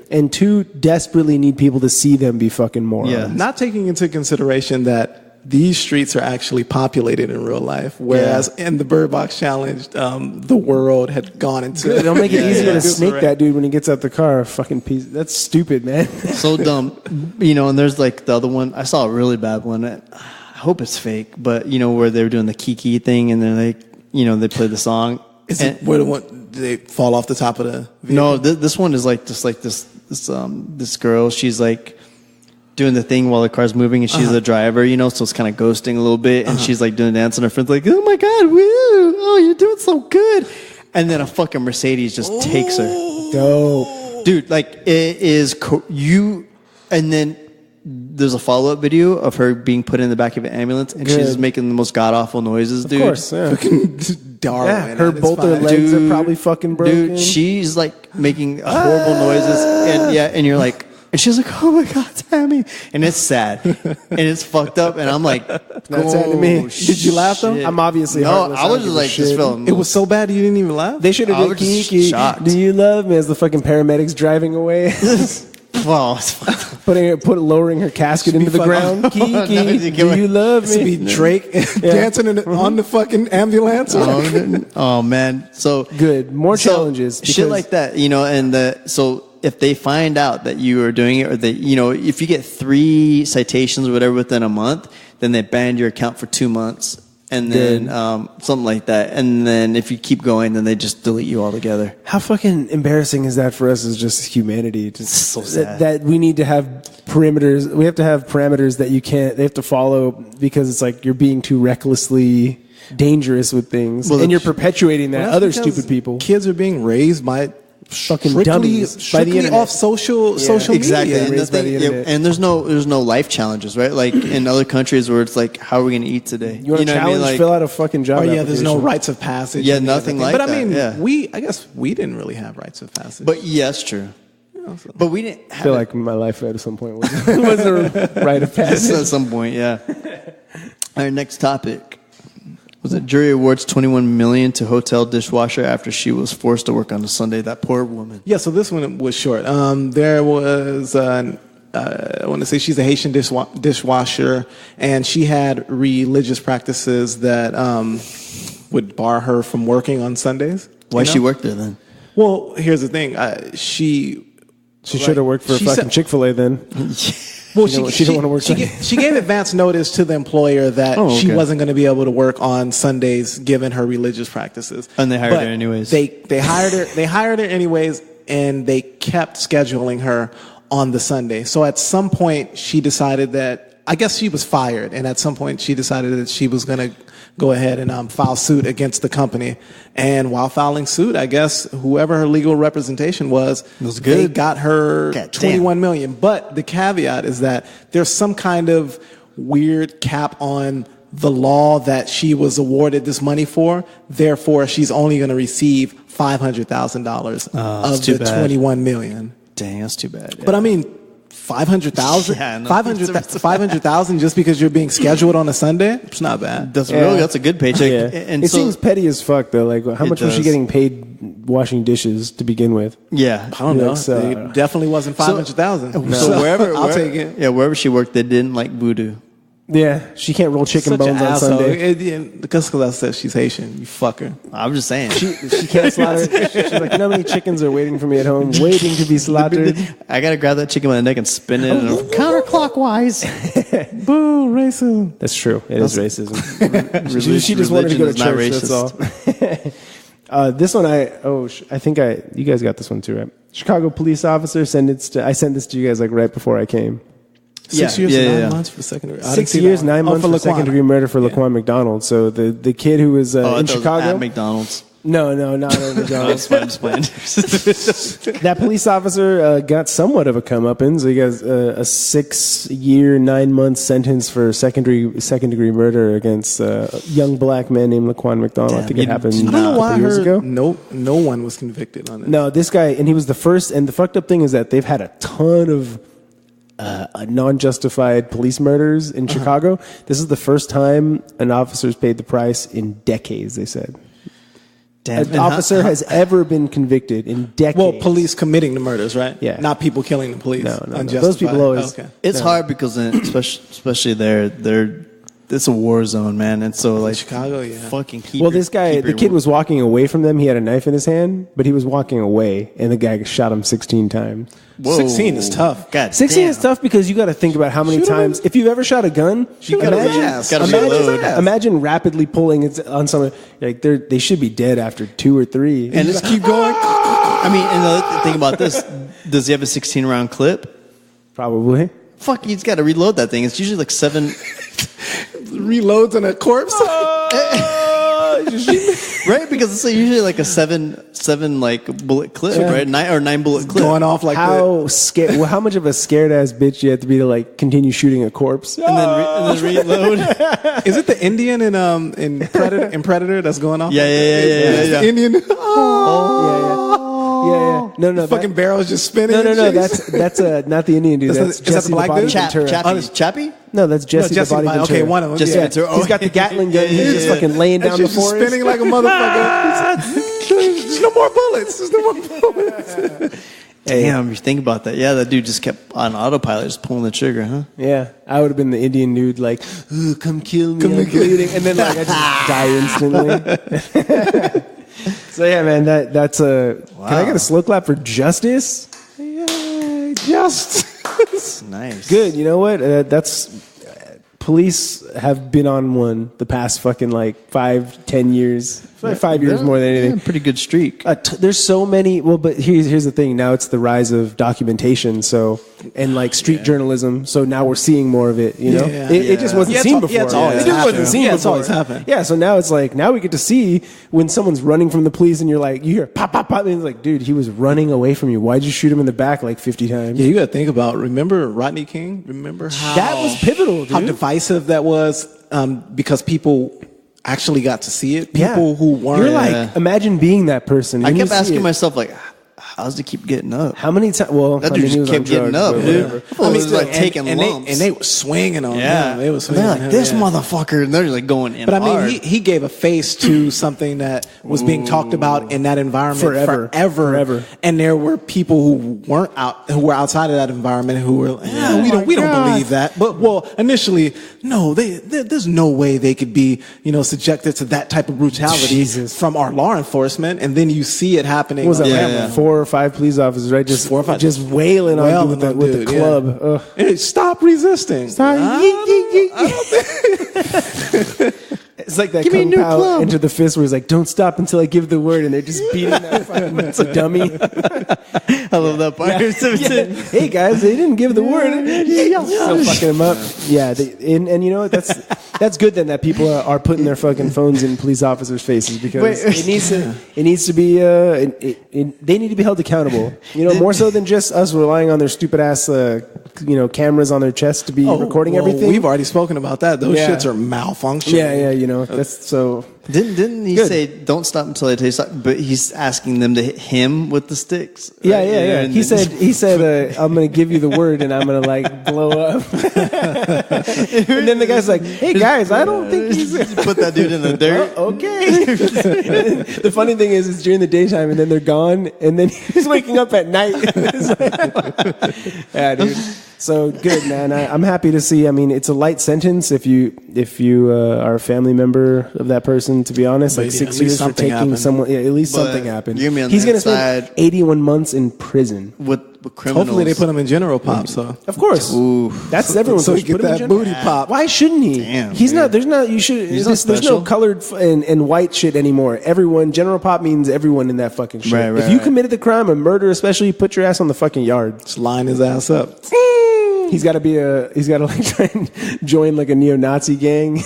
And 2, desperately need people to see them be fucking morons. Yeah. Not taking into consideration that these streets are actually populated in real life, whereas in the Bird Box Challenge, the world had gone into. They'll make it easier to snake that dude when he gets out the car. Fucking piece. That's stupid, man. So dumb. And there's the other one. I saw a really bad one. I hope it's fake, but where they were doing the Kiki thing, and then they play the song. Is it where they fall off the top of the vehicle? No, this one is this girl. She's doing the thing while the car's moving, and she's the driver, so it's kind of ghosting a little bit, and she's doing the dance, and her friend's oh my god, woo, oh, you're doing so good, and then a fucking Mercedes just takes her. Dope. Dude, it is and then there's a follow-up video of her being put in the back of an ambulance, and she's making the most god-awful noises, dude. Of course, yeah. Fucking Darwin. Her both her legs are probably fucking broken. Dude, she's like making horrible noises, and you're like, and she's like, oh my God, Tammy, and it's sad, and it's fucked up, and I'm like, that's sad to me. Did you laugh though? I'm obviously no, heartless. I was just like, this film. It was so bad you didn't even laugh? They should have I been was just Kiki. shocked. Do you love me? As the fucking paramedics driving away, Well, lowering her casket into the ground. Kiki, do you love This would me? be Drake dancing on the fucking ambulance. oh man, so Good. More challenges. shit because- like that, you know, and so if they find out that you are doing it, or that, you know, if you get 3 citations or whatever within a month, then they ban your account for 2 months, and then something like that, and then if you keep going, then they just delete you altogether. How fucking embarrassing is that for us as just humanity? Just So sad. that we need to have perimeters. We have to have parameters that they have to follow, because it's like you're being too recklessly dangerous with things, and you're perpetuating that other stupid people. Kids are being raised by Fucking dummies by the internet. off social Exactly, media. and, raised by the internet. and there's no life challenges, right? Like in other countries where it's like, how are we going to eat today? You want to know what I challenge? mean? Like, Fill out a fucking job. Oh yeah, there's no application. rites of passage. Yeah, and nothing everything. like But I mean, that, yeah. I guess we didn't really have rites of passage. but yes, true. But we didn't I have feel it like my life at some point was a rite of passage. at some point, yeah. All right, next topic. Was it jury awards $21 million to hotel dishwasher after she was forced to work on a Sunday? That poor woman. yeah, so this one was short. There was I want to say she's a Haitian dishwasher, and she had religious practices that would bar her from working on Sundays. Why she worked there then? Well, here's the thing. She should have worked for she fucking said- Chick-fil-A then. Well, She didn't want to work She gave advance notice to the employer that she wasn't going to be able to work on Sundays given her religious practices. And they hired her anyways. They hired her. They hired her anyways, and they kept scheduling her on the Sunday. So at some point, she decided that, I guess she was fired, and at some point, she decided that she was going to go ahead and file suit against the company. And while filing suit, I guess whoever her legal representation was good. they got her God damn. $21 million. But the caveat is that there's some kind of weird cap on the law that she was awarded this money for. Therefore, she's only going to receive $500,000 of too the bad. $21 million. Dang, that's too bad. But I mean, 500,000, Yeah, no. 500,000 just because you're being scheduled on a Sunday. It's not bad. that's Yeah. really, that's a good paycheck. Yeah. And It so, seems petty as fuck though. Like, how It much was she does. getting paid washing dishes to begin with? yeah. I don't know. Like, so- It definitely wasn't 500,000. So wherever, I'll take it. Yeah, wherever she worked, they didn't like voodoo. Yeah, she can't roll chicken Such bones an on asshole. Sunday. Because I said she's Haitian. You fucker. I'm just saying. She can't slaughter. She's like, you know how many chickens are waiting for me at home, waiting to be slaughtered. I gotta grab that chicken by the neck and spin it counterclockwise. Boo, racism. That's true. It is racism. Religion- She just wanted to go to religion is church. not That's all. This one, I think you guys got this one too, right? Chicago police officer I sent this to you guys like right before I came. 6 years and 9 months for second degree. 6 years, 9 months for Laquan. second degree murder for Laquan McDonald. So the kid who was I in thought it was Chicago. at McDonald's. No, not at McDonald's. I'm just playing. That police officer got somewhat of a comeuppance. So he got a 6 year, 9 month sentence for second degree murder against a young black man named Laquan McDonald. I think it happened I don't know a why I couple years heard ago. no one was convicted on it. No, this guy, and he was the first. And the fucked up thing is that they've had a ton of non-justified police murders in Chicago. This is the first time an officer's paid the price in decades. They said an officer has ever been convicted in decades. Well, police committing the murders, right? Yeah. Not people killing the police. No. Unjustified. Those people always. Okay. It's hard because especially there, it's a war zone, man. And so like Chicago, yeah. fucking keep. Well, your- this guy, keep the your- kid was walking away from them. He had a knife in his hand, but he was walking away, and the guy shot him 16 times. Whoa. 16 is tough. God 16 damn. is tough because you got to think about how many Shoot him times. If you've ever shot a gun, gotta reload. imagine rapidly pulling it on someone. Like they should be dead after 2 or 3. And just keep going. I mean, and the other thing about this, does he have a 16 round clip? Probably. Fuck, he's got to reload that thing. It's usually like 7. Reloads on a corpse. Oh, Right, because it's usually like a seven like bullet clip, right? 9 bullet clip going off like how scared? Well, how much of a scared ass bitch you have to be to like continue shooting a corpse and then reload. Is it the Indian in Predator that's going off? Yeah. Indian. Yeah. No. Fucking barrel's just spinning. No. That's not the Indian dude. That's Jesse the black Body dude? Ventura. Chappie? No, that's Jesse the Body Ventura. Okay, one of them. Jesse Ventura. He's got the Gatling gun. He's just fucking laying down the Just forest. spinning like a motherfucker. There's no more bullets. There's no more bullets. Damn, you think about that. Yeah, that dude just kept on autopilot, just pulling the trigger, huh? Yeah, I would have been the Indian dude, like, "Ooh, come kill me, I'm bleeding," and then like I just die instantly. So yeah, man, that's a. Wow. Can I get a slow clap for justice? Yeah, justice. Nice. Good. You know what? That's police have been on one the past fucking like 5-10 years. Like 5 years more than anything. Yeah, pretty good streak. There's so many. Well, but here's the thing. Now it's the rise of documentation. So and like street journalism. So now we're seeing more of it. You know, it just wasn't seen before. It just wasn't seen before. It's always happened. Yeah. So now it's like now we get to see when someone's running from the police and you're like you hear pop pop pop and it's like dude he was running away from you. Why'd you shoot him in the back like 50 times? Yeah, you got to think about. Remember Rodney King? Remember how that was pivotal. Dude. How divisive that was because people actually got to see it. People who weren't. You're like, imagine being that person. I kept asking myself, like, how does he keep getting up? How many times? Well, that dude just kept getting up, dude. I mean, it was like taking lumps. And they were swinging on him. They were swinging like, this motherfucker. And they're like going in. But I mean, hard. he gave a face to something that was being talked about in that environment forever. And there were people who were outside of that environment who were like, we don't believe that. But initially, no, there's no way they could be, subjected to that type of brutality from our law enforcement. And then you see it happening. What was that? 4 or 5 police officers, right? Just 4 or 5, just wailing on you with the club. Yeah. Hey, stop resisting. Stop. It's like that Kung Pao Enter the Fist where he's like, don't stop until I give the word, and they're just beating that fucking dummy. I love that part. Yeah. Hey guys, they didn't give the word. Still fucking him up. Yeah, and you know what? That's good then that people are putting their fucking phones in police officers' faces because it needs to be they need to be held accountable. More so than just us relying on their stupid ass cameras on their chest to be recording everything. We've already spoken about that. Those shits are malfunctioning. Yeah, that's so. Didn't he say don't stop until I tell you stop? But he's asking them to hit him with the sticks. Right? Yeah. He said I'm gonna give you the word and I'm gonna like blow up. And then the guy's like, hey guys, I don't think he's put that dude in the dirt. Okay. The funny thing is it's during the daytime and then they're gone and then he's waking up at night. Yeah, dude. So good, man. I'm happy to see. I mean, it's a light sentence if you are a family member of that person. To be honest, like 6 years for taking someone. Yeah, at least something happened. He's going to spend 81 months in prison with criminals. Hopefully, they put him in general pop. So of course, that's everyone. So he get that booty pop. Why shouldn't he? Damn, he's not. There's not. You should. There's no colored and white shit anymore. Everyone. General pop means everyone in that fucking shit. Right, if you committed the crime of murder, especially, put your ass on the fucking yard. Just line his ass up. He's got to like try and join like a neo-Nazi gang.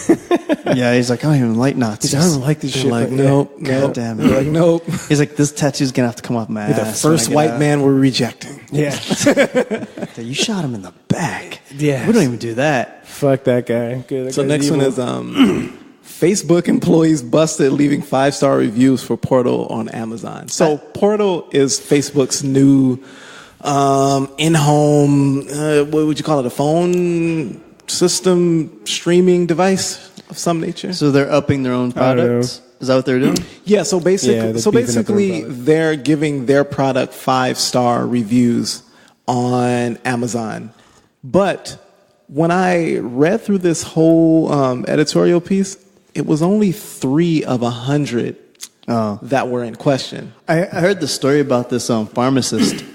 Yeah, he's like, I don't even like Nazis. I don't like this shit. Like, nope. God damn it. Like, nope. He's like, this tattoo's gonna have to come off my ass. The first white man we're rejecting. Yeah. You shot him in the back. Yeah. We don't even do that. Fuck that guy. Good. So next one is Facebook employees busted leaving 5-star reviews for Portal on Amazon. So Portal is Facebook's new in-home, what would you call it, a phone system streaming device of some nature? So they're upping their own products? Is that what they're doing? Yeah, so basically they're giving their product 5-star reviews on Amazon. But when I read through this whole editorial piece, it was only 3 of 100 that were in question. I heard the story about this pharmacist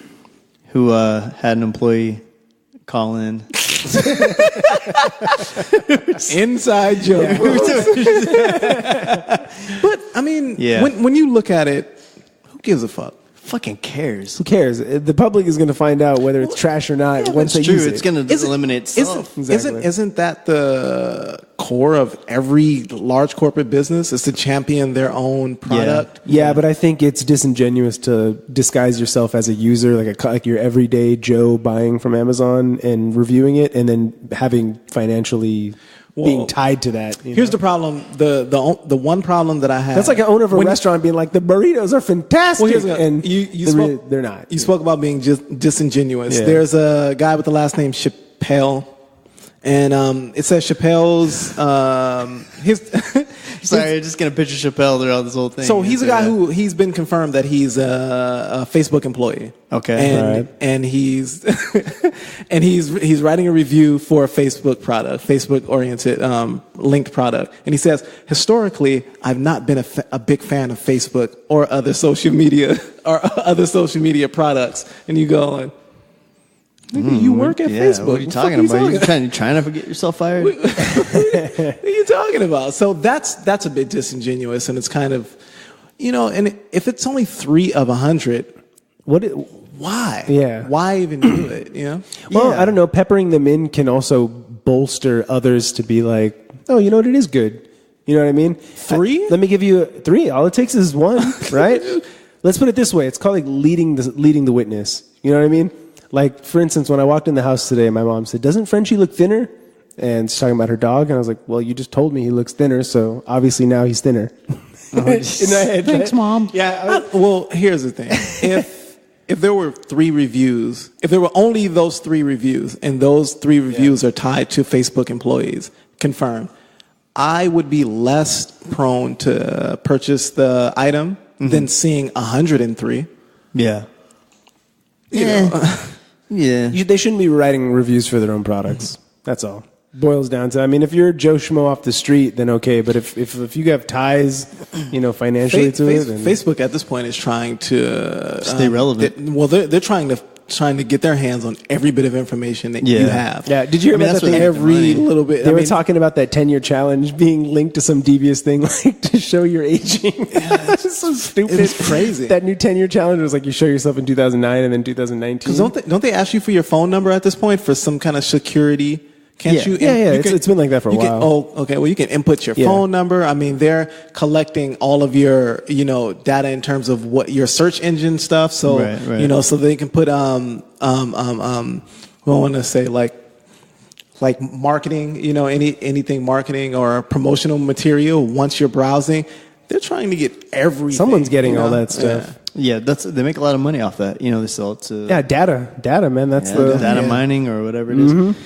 who had an employee call in. Inside joke. But, I mean, when you look at it, who gives a fuck? fucking cares? Who cares? The public is going to find out whether it's trash or not once they use it. It's going to eliminate itself. Isn't that the core of every large corporate business? Is to champion their own product? Yeah, but I think it's disingenuous to disguise yourself as a user, like your everyday Joe buying from Amazon and reviewing it, and then having financially being tied to that. Here's the problem. The one problem that I have. That's like an owner of a restaurant being like, the burritos are fantastic. Well, and they're not. You spoke about being just disingenuous. Yeah. There's a guy with the last name Chappelle. And it says Chappelle's Sorry, I'm just gonna picture Chappelle throughout this whole thing. So he's a guy who he's been confirmed that he's a Facebook employee. Okay, and he's and he's writing a review for a Facebook product, Facebook oriented linked product, and he says, historically, I've not been a big fan of Facebook or other social media products. And you go, you work at Facebook. What are you talking about? You trying to get yourself fired? What are you talking about? So that's a bit disingenuous, and it's kind of, and if it's only 3 of 100, why? Yeah. Why even do it? Well, I don't know. Peppering them in can also bolster others to be like, oh, you know what? It is good. You know what I mean? 3? Let me give you 3. All it takes is 1, right? Let's put it this way. It's called like leading the witness. You know what I mean? Like, for instance, when I walked in the house today, my mom said, doesn't Frenchie look thinner? And she's talking about her dog. And I was like, well, you just told me he looks thinner, so obviously now he's thinner. In my head, thanks, Mom. Yeah. Well, here's the thing. If there were 3 reviews, if there were only those 3 reviews, and those 3 reviews are tied to Facebook employees, confirmed, I would be less prone to purchase the item than seeing 103. Yeah. Yeah. They shouldn't be writing reviews for their own products. That's all. Boils down to, I mean, if you're Joe Schmo off the street, then okay. But if you have ties, financially to it, then Facebook at this point is trying to stay relevant. They're trying to get their hands on every bit of information that you have. Yeah. Did you hear about that thing? Every little bit. They were talking about that 10-year challenge being linked to some devious thing, like to show your aging. It's just so stupid. It's crazy. That new 10-year challenge was like you show yourself in 2009 and then 2019. Because don't they ask you for your phone number at this point for some kind of security? Can't you? Yeah. It's been like that for a while. Okay. Well, you can input your phone number. I mean, they're collecting all of your, data in terms of what your search engine stuff. So, right. So they can put, I want to say like marketing, anything marketing or promotional material. Once you're browsing, they're trying to get everything. Someone's getting all that stuff. Yeah, they make a lot of money off that. They sell it to data, man. That's the data mining or whatever it is.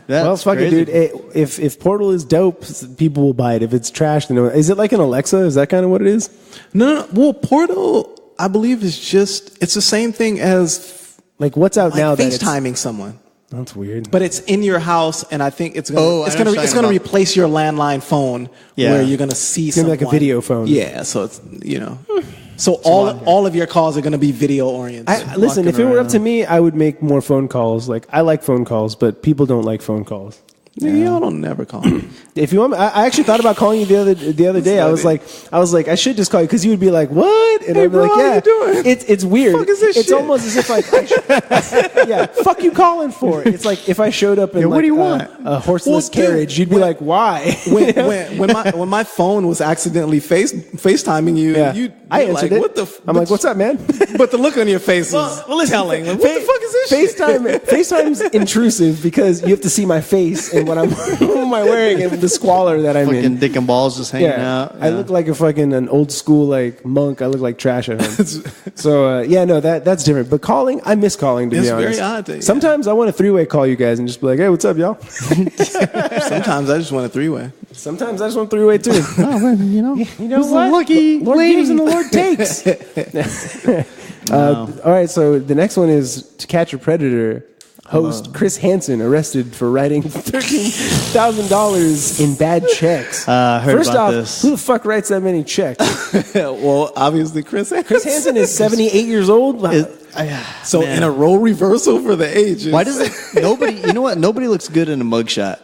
Well, fuck it, dude. If Portal is dope, people will buy it. If it's trash, then is it like an Alexa? Is that kind of what it is? No. Well, Portal, I believe, it's the same thing as like what's out now. FaceTiming someone. That's weird. But it's in your house, and I think it's gonna replace your landline phone, where you're gonna see someone. Like a video phone. Yeah. So it's So all of your calls are going to be video oriented. Listen, if it were up to me, I would make more phone calls. Like I like phone calls, but people don't like phone calls. Y'all don't never call me. If you want, I actually thought about calling you the other day. I was like, I should just call you because you would be like, what? And I'd be like, yeah. How you doing? It's weird. Fuck is this it's shit? almost as if fuck you calling for? It's like if I showed up in what do you want? A horseless carriage, you'd be like, why? When my phone was accidentally FaceTiming you, I answered like, it. I'm like, what's up, man? But the look on your face is telling. Like, what the fuck is this shit? FaceTime's intrusive because you have to see my face and what am I wearing and the squalor that I'm in. Fucking dick and balls just hanging out. I look like an old school like monk. I look like trash at home. So that's different. But calling, I miss calling, to be honest. It's very odd. Sometimes I want to 3-way call you guys and just be like, hey, what's up, y'all? Sometimes I just want a 3-way. Sometimes I just want 3-way too. Oh, well, you know what? Lucky Lord gives and the Lord takes. All right, so the next one is To Catch a Predator. Host Chris Hansen arrested for writing $13,000 in bad checks. First off, this. Who the fuck writes that many checks? Well, obviously Chris Hansen. Chris Hansen is 78 years old. So in a role reversal for the age. Why does it? Nobody. You know what? Nobody looks good in a mugshot.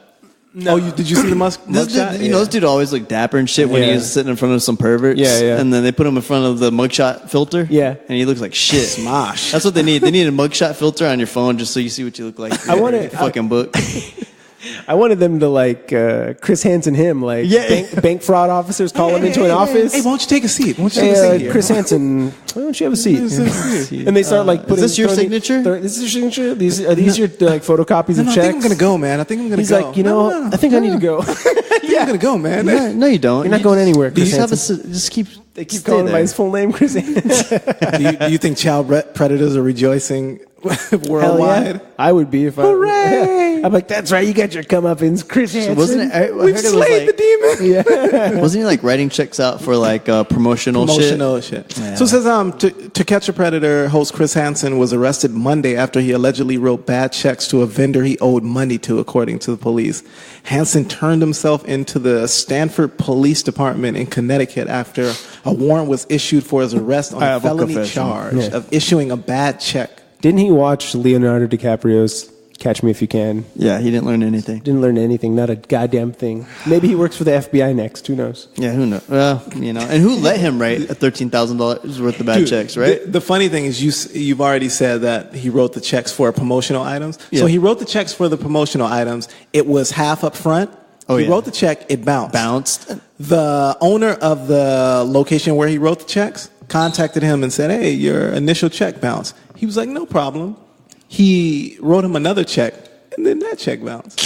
No. Oh, did you see the mugshot? This dude always looked dapper and shit when he was sitting in front of some perverts. Yeah. And then they put him in front of the mugshot filter. Yeah. And he looks like shit. Smosh. That's what they need. They need a mugshot filter on your phone just so you see what you look like. I want it. Fucking book. I wanted them to like Chris Hansen him, like bank fraud officers call him into an office. Hey, why don't you take a seat? Why don't you take a seat here? Chris Hansen, why don't you have a seat? And they start like putting. Is this your signature? This is your signature? Are these your like photocopies of checks? I think I'm gonna go, man. I think I'm gonna He's go. He's like, I think I need to go. I'm gonna go, man. No, you don't. You're not going anywhere, Chris Hansen. They keep calling him by his full name, Chris Hansen. Do you think child predators are rejoicing worldwide? Hell yeah. I would be if Hooray! I'm like, that's right, you got your comeuppance, Chris Hansen. Wasn't it? We've slayed the demon. Yeah. Wasn't he like writing checks out for like promotional shit? Yeah. So it says To Catch a Predator host Chris Hansen was arrested Monday after he allegedly wrote bad checks to a vendor he owed money to, according to the police. Hansen turned himself into the Stanford Police Department in Connecticut after a warrant was issued for his arrest on a felony charge of issuing a bad check. Didn't he watch Leonardo DiCaprio's Catch Me If You Can? Yeah, he didn't learn anything. Didn't learn anything, not a goddamn thing. Maybe he works for the FBI next, who knows? Yeah, who knows? Well, and who let him write $13,000 worth of bad checks, right? The funny thing is you've already said that he wrote the checks for promotional items. Yeah. So he wrote the checks for the promotional items. It was half up front. He wrote the check, it bounced. The owner of the location where he wrote the checks contacted him and said, hey, your initial check bounced. He was like, no problem. He wrote him another check, and then that check bounced.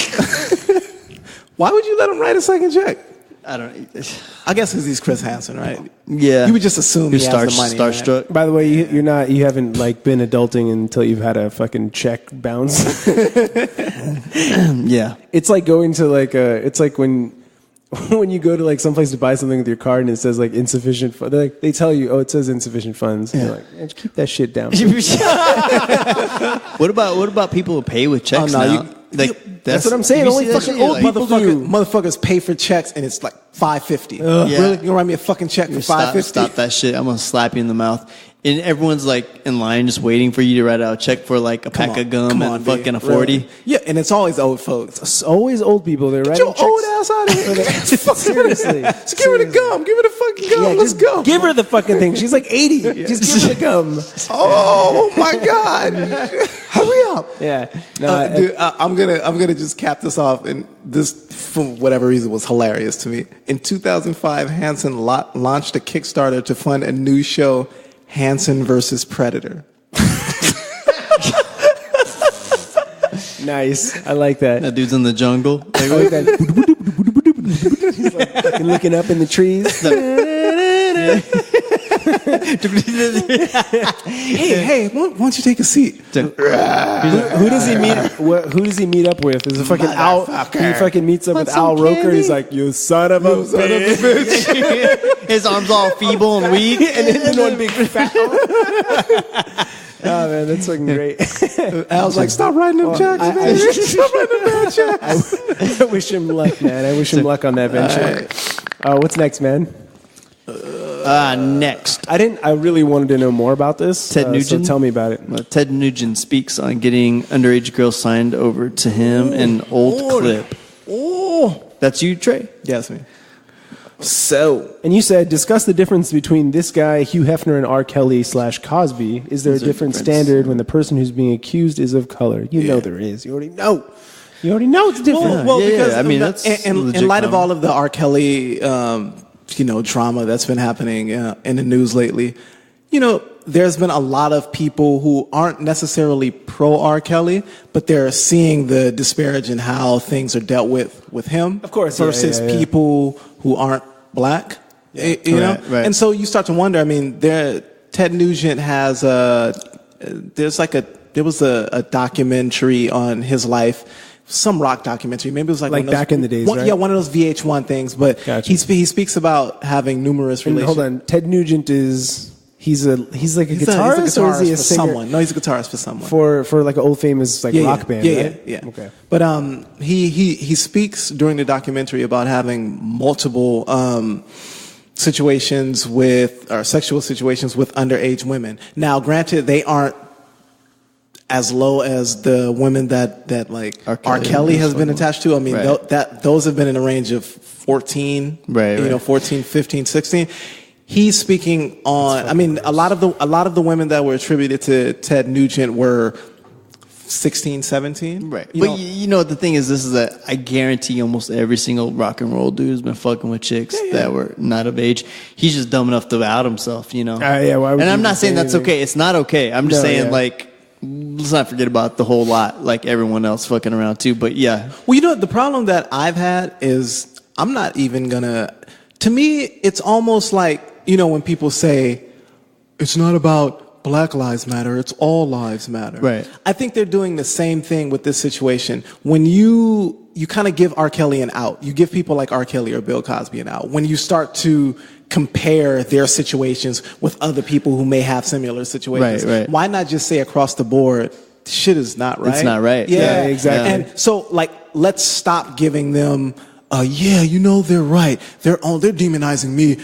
Why would you let him write a second check? I don't know. I guess because he's Chris Hansen, right? Yeah. You would just assume he has the money. Starstruck. Right? By the way, you haven't like been adulting until you've had a fucking check bounce. Yeah. It's like going to it's like when you go to like someplace to buy something with your card and it says like insufficient funds, they tell you, oh, it says insufficient funds. And you're like, man, keep that shit down. What about people who pay with checks now? That's what I'm saying. Only fucking old people do. Motherfuckers pay for checks and it's like $5.50. Really? You gonna write me a fucking check for $5.50? Stop that shit. I'm gonna slap you in the mouth. And everyone's like in line just waiting for you to write out a check for like a pack of gum and fucking a 40. Really? Yeah, and it's always old folks. It's always old people. They're writing checks. Get your old ass out of here. Seriously. Just give her the gum. Give her the fucking gum. Yeah, Let's go. Give her the fucking thing. She's like 80. Just give her the gum. Oh my God. Hurry up. Yeah. No, dude, I'm gonna just cap this off, and this, for whatever reason, was hilarious to me. In 2005, Hansen launched a Kickstarter to fund a new show, Hansen versus Predator. Nice. I like that. That dude's in the jungle. I like that. He's like fucking looking up in the trees. Hey, why don't you take a seat? Who does he meet? Who does he meet up with? Is it fucking Al? He fucking meets up with Al Roker. He's like, "You son of a bitch!" His arms all feeble and weak, and then one big fat. Oh man, that's fucking great. Al's like, "Stop writing them checks, man! Stop writing them bad checks." I wish him luck, man. I wish him luck on that venture. What's next, man? Next. I really wanted to know more about this. Ted Nugent. So tell me about it. Ted Nugent speaks on getting underage girls signed over to him in an old clip. Oh, that's you, Trey? Yes, me. So, and you said, discuss the difference between this guy, Hugh Hefner, and R. Kelly / Cosby. Is there a different standard when the person who's being accused is of color? You know there is. You already know. You already know it's different. Well, because I mean, that's in light of all of the R. Kelly, drama that's been happening in the news lately, there's been a lot of people who aren't necessarily pro R. Kelly, but they're seeing the disparage in how things are dealt with him, of course, versus people who aren't black. You know, right. And so you start to wonder. I mean, Ted Nugent has there was a documentary on his life. Some rock documentary. Maybe it was like back in the days, right? Yeah, one of those VH1 things. But gotcha. he speaks about having numerous relations. Hold on, Ted Nugent he's like a guitarist, or is he a singer? Someone. No, he's a guitarist for someone. For like an old famous rock band. Right? Yeah. Okay. But he speaks during the documentary about having multiple situations sexual situations with underage women. Now, granted, they aren't as low as the women that like R. Kelly has been attached to. I mean, those have been in a range of 14, 14, 15, 16. He's speaking on, I mean, a lot of the women that were attributed to Ted Nugent were 16, 17. Right. You know, the thing is, this is that I guarantee almost every single rock and roll dude has been fucking with chicks that were not of age. He's just dumb enough to out himself, you know? Why would and I'm you not saying that's anything? okay. It's not okay. I'm just saying, like, let's not forget about the whole lot, like everyone else fucking around too. But yeah. Well, you know, the problem that I've had is I'm not even gonna, to me, it's almost like, you know, when people say, it's not about Black Lives Matter, it's all lives matter. Right. I think they're doing the same thing with this situation. When you kind of give R. Kelly an out, you give people like R. Kelly or Bill Cosby an out. When you start to compare their situations with other people who may have similar situations, why not just say across the board, shit is not right? It's not right. Yeah, exactly. And so, like, let's stop giving them, you know, they're right. They're demonizing me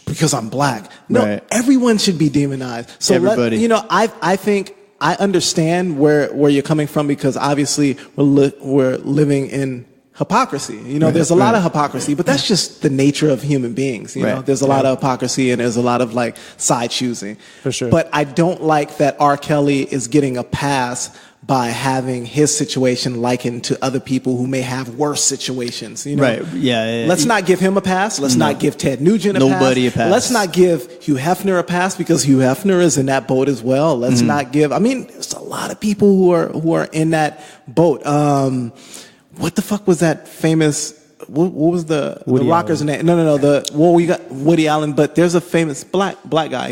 because I'm black. No, everyone should be demonized. So everybody. I think I understand where you're coming from, because obviously we're living in hypocrisy. You know, there's a lot of hypocrisy, but that's just the nature of human beings. You know, there's a lot of hypocrisy and there's a lot of like side choosing. For sure. But I don't like that R. Kelly is getting a pass by having his situation likened to other people who may have worse situations. You know? Right. Yeah. Let's not give him a pass. Let's not give Ted Nugent Nobody a pass. Let's not give Hugh Hefner a pass, because Hugh Hefner is in that boat as well. Let's not give. I mean, there's a lot of people who are in that boat. What the fuck was that famous? What was the rocker's name? No. We got Woody Allen, but there's a famous black guy.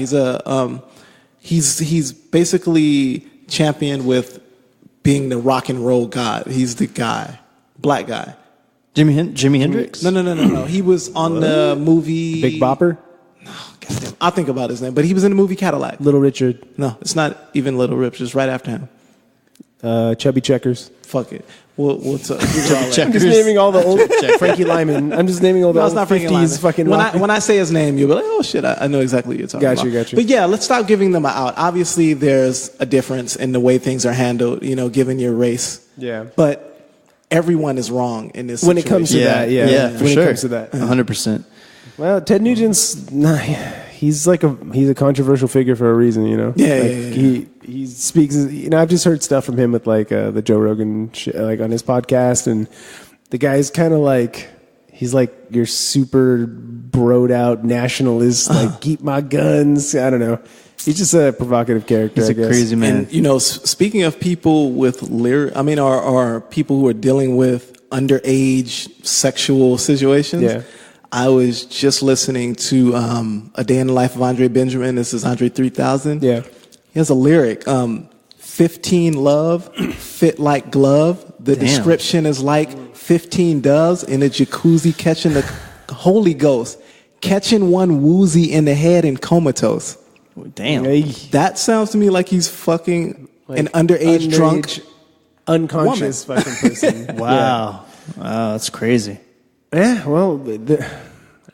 He's basically championed with being the rock and roll god. He's the guy, black guy. Jimi Hendrix? No. He was on the movie Big Bopper? No, goddamn. I'll think about his name, but he was in the movie Cadillac. Little Richard? No, it's not even Little Richard. It's right after him. Chubby Checkers? Fuck it. What's up? I'm just naming all the old Frankie Lyman. I'm just naming all the old 50s fucking when I say his name, you'll be like, oh shit, I know exactly what you're talking about. Got you. But yeah, let's stop giving them out. Obviously, there's a difference in the way things are handled, you know, given your race. Yeah. But everyone is wrong in this situation. When it comes to that, for when sure. it comes to that. 100%. Well, Ted Nugent's he's a controversial figure for a reason, you know. He speaks. You know, I've just heard stuff from him with like the Joe Rogan like on his podcast, and the guy's kind of like he's like your super broed out nationalist, like keep my guns. I don't know. He's just a provocative character. He's I guess. Crazy man. And you know, speaking of people with or people who are dealing with underage sexual situations. Yeah. I was just listening to A Day in the Life of Andre Benjamin. This is Andre 3000. Yeah. He has a lyric, 15 love, fit like glove. The description is like 15 doves in a jacuzzi catching the Holy Ghost, catching one woozy in the head and comatose. Damn. That sounds to me like he's fucking like an underage drunk, unconscious fucking person. Wow. Wow, that's crazy. Yeah, well,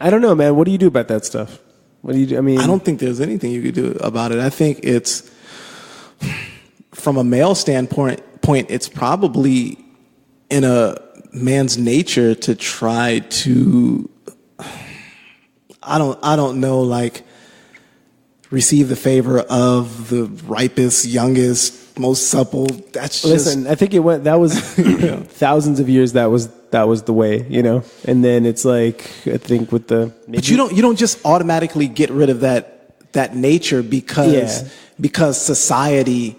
I don't know, man. What do you do about that stuff? What do you do? I mean, I don't think there's anything you could do about it. I think it's, from a male standpoint, it's probably in a man's nature to try to, I don't know, like, receive the favor of the ripest, youngest, most supple. That's just. Listen, I think that was thousands of years. That was the way, you know. And then it's like, I think with the. But you don't just automatically get rid of that nature because society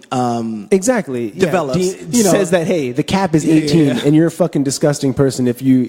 exactly develops. Says that, hey, the cap is 18 and you're a fucking disgusting person if you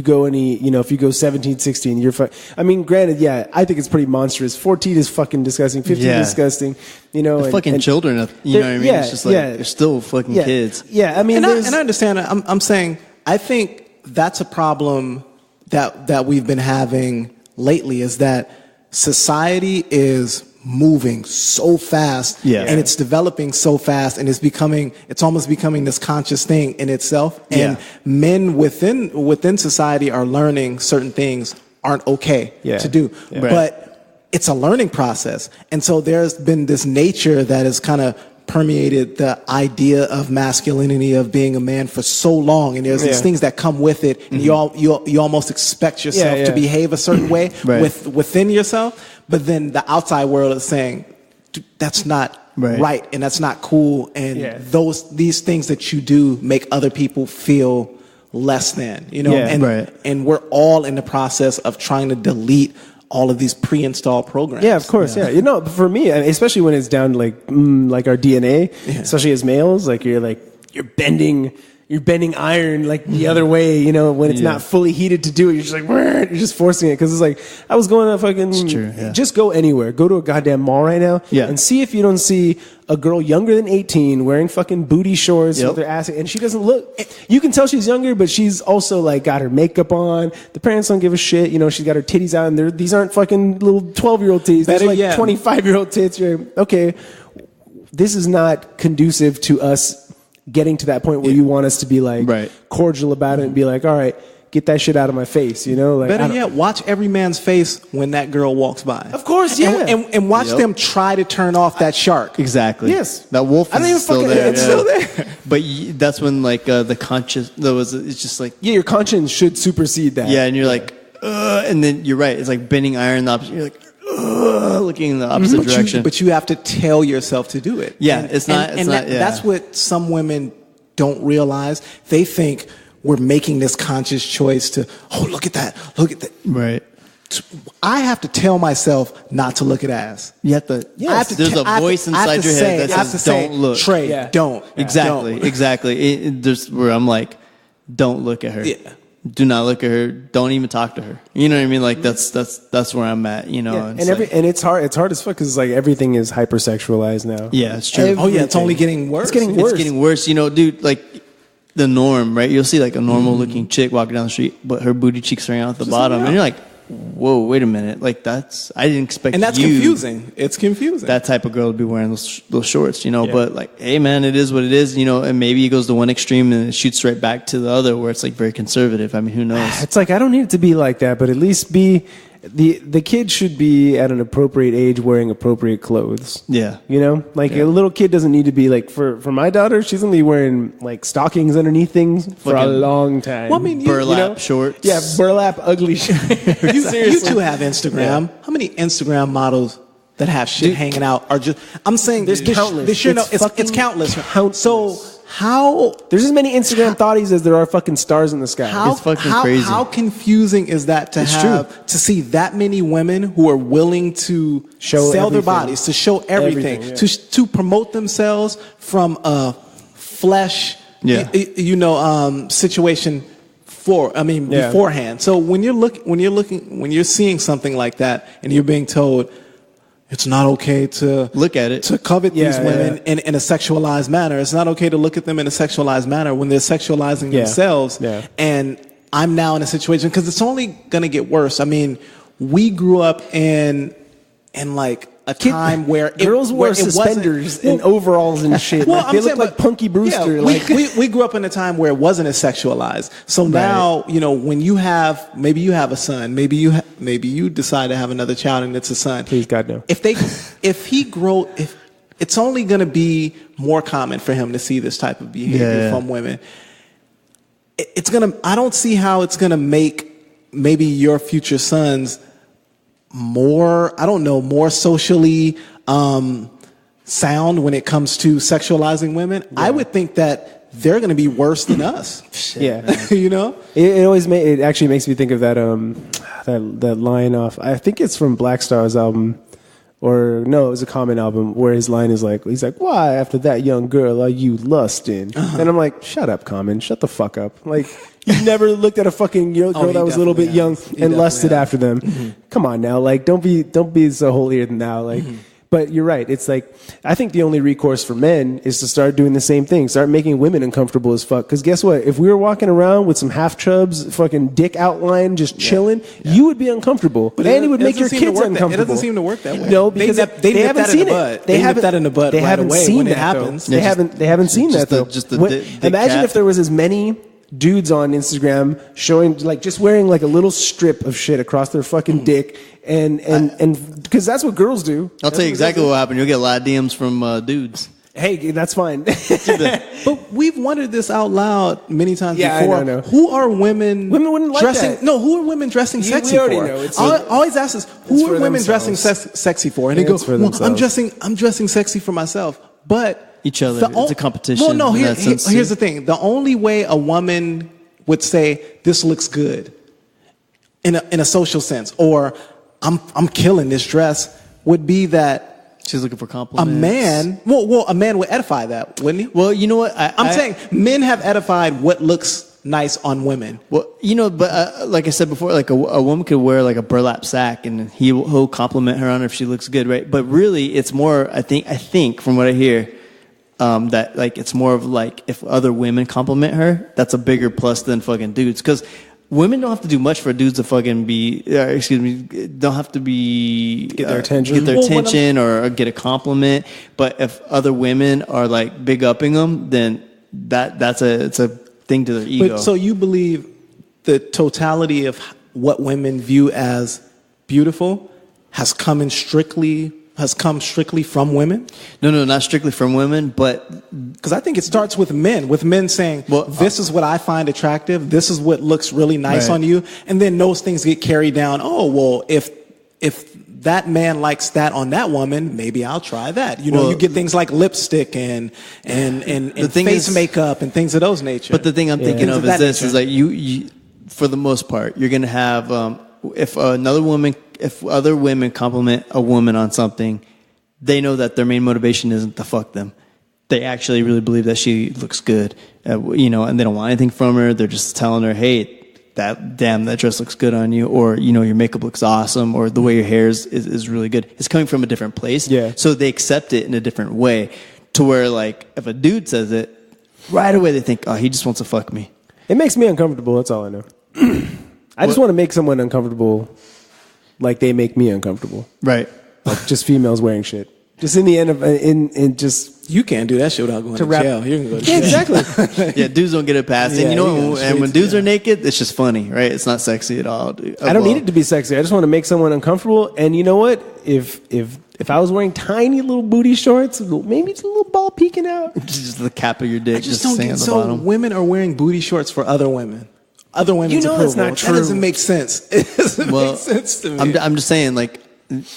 go if you go 17, 16, you're I mean, granted, I think it's pretty monstrous. 14 is fucking disgusting. 15 is disgusting. You know, fucking children. You know what I mean? It's just like they're still fucking kids. Yeah, I mean, and I understand. I'm saying I think that's a problem that we've been having lately, is that society is moving so fast and it's developing so fast, and it's almost becoming this conscious thing in itself, and men within society are learning certain things aren't okay to do, but it's a learning process. And so there's been this nature that is kind of permeated the idea of masculinity, of being a man for so long, and there's these things that come with it, and you almost expect yourself to behave a certain way within yourself, but then the outside world is saying that's not right, and that's not cool, and these things that you do make other people feel less than, and we're all in the process of trying to delete all of these pre-installed programs. Yeah, of course. Yeah. For me, especially when it's down to like our DNA, especially as males, like you're bending iron like the other way, when it's not fully heated to do it. You're just like, you're just forcing it. Cause it's like, I was going to fucking, just go anywhere. Go to a goddamn mall right now and see if you don't see a girl younger than 18 wearing fucking booty shorts with her ass. And she doesn't look, you can tell she's younger, but she's also like got her makeup on. The parents don't give a shit. She's got her titties out, and these aren't fucking little 12-year-old titties. They're like 25-year-old tits. You're okay. This is not conducive to us getting to that point where you want us to be like cordial about it and be like, all right, get that shit out of my face, Like, better yet, watch every man's face when that girl walks by. Of course, and watch them try to turn off that shark. Exactly. Yes, that wolf is still there. It's still there. But that's when like the conscious, it's just like your conscience should supersede that. Yeah, and you're like, and then you're right. It's like bending iron the opposite. You're like, looking in the opposite direction. But you have to tell yourself to do it. Yeah, it's not. That's what some women don't realize. They think we're making this conscious choice to, look at that. Right. I have to tell myself not to look at ass. You have to. Yes. There's a voice inside your head that says, "Don't look." Trey, don't. Exactly. There's where I'm like, don't look at her. Yeah. Do not look at her. Don't even talk to her. You know what I mean? Like that's where I'm at. And it's hard. It's hard as fuck because it's like everything is hypersexualized now. Yeah, it's true. It's only getting worse. It's getting worse. Dude. Like the norm, right? You'll see like a normal looking chick walking down the street, but her booty cheeks are out the bottom, and you're like, whoa, wait a minute. Like I didn't expect. And that's confusing. It's confusing. That type of girl to be wearing those shorts, But like, hey man, it is what it is, And maybe it goes to one extreme and it shoots right back to the other, where it's like very conservative. I mean, who knows? It's like I don't need it to be like that, but at least be. The kid should be at an appropriate age wearing appropriate clothes. Yeah. A little kid doesn't need to be like, for my daughter, she's going to be wearing like stockings underneath things for a long time. Well, I mean, burlap shorts. Yeah, burlap ugly shorts. You two have Instagram. Yeah. How many Instagram models that have shit hanging out are just, I'm saying there's countless. It's countless. So how there's as many Instagram thotties as there are fucking stars in the sky. It's fucking crazy. How confusing is that to see that many women who are willing to sell their bodies, to show everything. To promote themselves from a flesh, situation beforehand. So when you're seeing something like that, and you're being told, it's not okay to look at it, to covet these women in a sexualized manner. It's not okay to look at them in a sexualized manner when they're sexualizing themselves. Yeah. And I'm now in a situation, because it's only going to get worse. I mean, we grew up in like a time where girls wore suspenders and overalls and shit. Well, they look like Punky Brewster. We grew up in a time where it wasn't as sexualized. So now, when you have a son, maybe you decide to have another child and it's a son. Please God no. If it's only going to be more common for him to see this type of behavior from women. I don't see how it's going to make maybe your future sons more socially sound when it comes to sexualizing women. Yeah. I would think that they're going to be worse than us. Yeah. It actually makes me think of that line off, I think it's from Black Star's album, or no, it was a Common album, where his line is like, he's like, why after that young girl are you lusting? And I'm like, shut up, Common, shut the fuck up. Like, you never looked at a fucking girl that was a little bit young and lusted after them. Mm-hmm. Come on now, like, don't be so holier than thou. Like, but you're right. It's like, I think the only recourse for men is to start doing the same thing. Start making women uncomfortable as fuck. Because guess what? If we were walking around with some half chubs, fucking dick outline, just chilling, you would be uncomfortable. But it would make your kids uncomfortable. It doesn't seem to work that way. No, because they haven't seen it. They nip that in the bud. They haven't seen it happens. They haven't seen that though. Imagine if there was as many dudes on Instagram showing, like, just wearing like a little strip of shit across their fucking dick, and because that's what girls do. I'll tell you exactly what happened. You'll get a lot of DMs from dudes. hey, that's fine. But we've wondered this out loud many times before. I know. Who are women? Women wouldn't like dressing? that. No, who are women dressing sexy we already for? know. I always ask this: who are women dressing themselves. sexy for? And they go, It's for well, themselves. I'm dressing sexy for myself, but Each other. It's a competition. Well, no. in that sense, Here's too. the thing: the only way a woman would say this looks good in a social sense, or I'm killing this dress, would be that. She's looking for A compliments. man, a man would edify that, wouldn't he? Well, you know what? I'm saying men have edified what looks nice on women. Well, but like I said before, like a woman could wear like a burlap sack, and he'll compliment her on her if she looks good, right? But really, it's more. I think from what I hear, that like it's more of like if other women compliment her, that's a bigger plus than fucking dudes, because women don't have to do much for dudes to fucking don't have to be Get their attention. Or get a compliment. But if other women are like big upping them, then it's a thing to their ego. But so you believe the totality of what women view as beautiful has come strictly from women? No, not strictly from women, but because I think it starts with men saying, well, this is what I find attractive. This is what looks really nice on you. And then those things get carried down. Oh, well, if that man likes that on that woman, maybe I'll try that. You get things like lipstick and face makeup and things of those nature. But the thing I'm thinking of is this: is like you, for the most part, you're going to have if other women compliment a woman on something, they know that their main motivation isn't to fuck them. They actually really believe that she looks good, and they don't want anything from her. They're just telling her, hey, that dress looks good on you, or your makeup looks awesome, or the way your hair is really good. It's coming from a different place, so they accept it in a different way. To where, like, if a dude says it, right away they think, oh, he just wants to fuck me. It makes me uncomfortable. That's all I know. I just want to make someone uncomfortable, like they make me uncomfortable. Right. Like just females wearing shit. Just in the end of in just you can't do that shit without going to jail. You can go to jail. Exactly. Yeah, dudes don't get it past. And and when dudes are naked, it's just funny, right? It's not sexy at all. I don't need it to be sexy. I just want to make someone uncomfortable. And you know what? If I was wearing tiny little booty shorts, maybe it's a little ball peeking out. Just the cap of your dick. I just don't get. So bottom. Women are wearing booty shorts for other women. Other women's approval. That's not true. That doesn't make sense. It doesn't make sense to me. I'm just saying, like,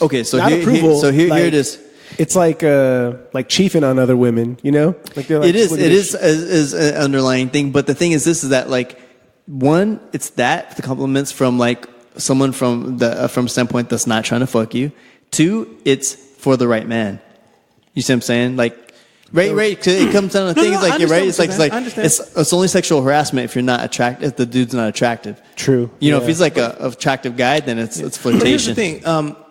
okay, so not here it is. It's like chiefing on other women, Like they're like, it is an underlying thing, but the thing is this: is that like one, it's that the compliments from like someone from a standpoint that's not trying to fuck you. Two, it's for the right man. You see what I'm saying? Like. Right. Cause it comes down to things like you're right. It's like it's only sexual harassment if you're not attractive. If the dude's not attractive. True. If he's like a attractive guy, then it's flirtation. But here's the thing: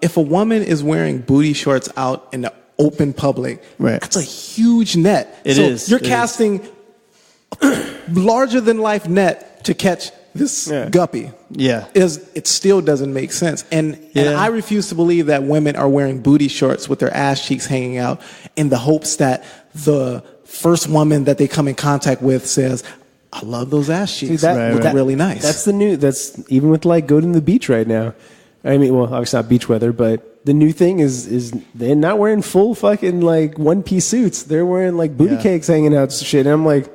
if a woman is wearing booty shorts out in the open public, that's a huge net. It is. You're casting larger than life net to catch this guppy. Yeah. It still doesn't make sense. And I refuse to believe that women are wearing booty shorts with their ass cheeks hanging out in the hopes that the first woman that they come in contact with says, I love those ass cheeks. They look really nice. That's even with like go to the beach right now. I mean, well, obviously not beach weather, but the new thing is they're not wearing full fucking like one piece suits. They're wearing like booty cakes hanging out and shit. And I'm like,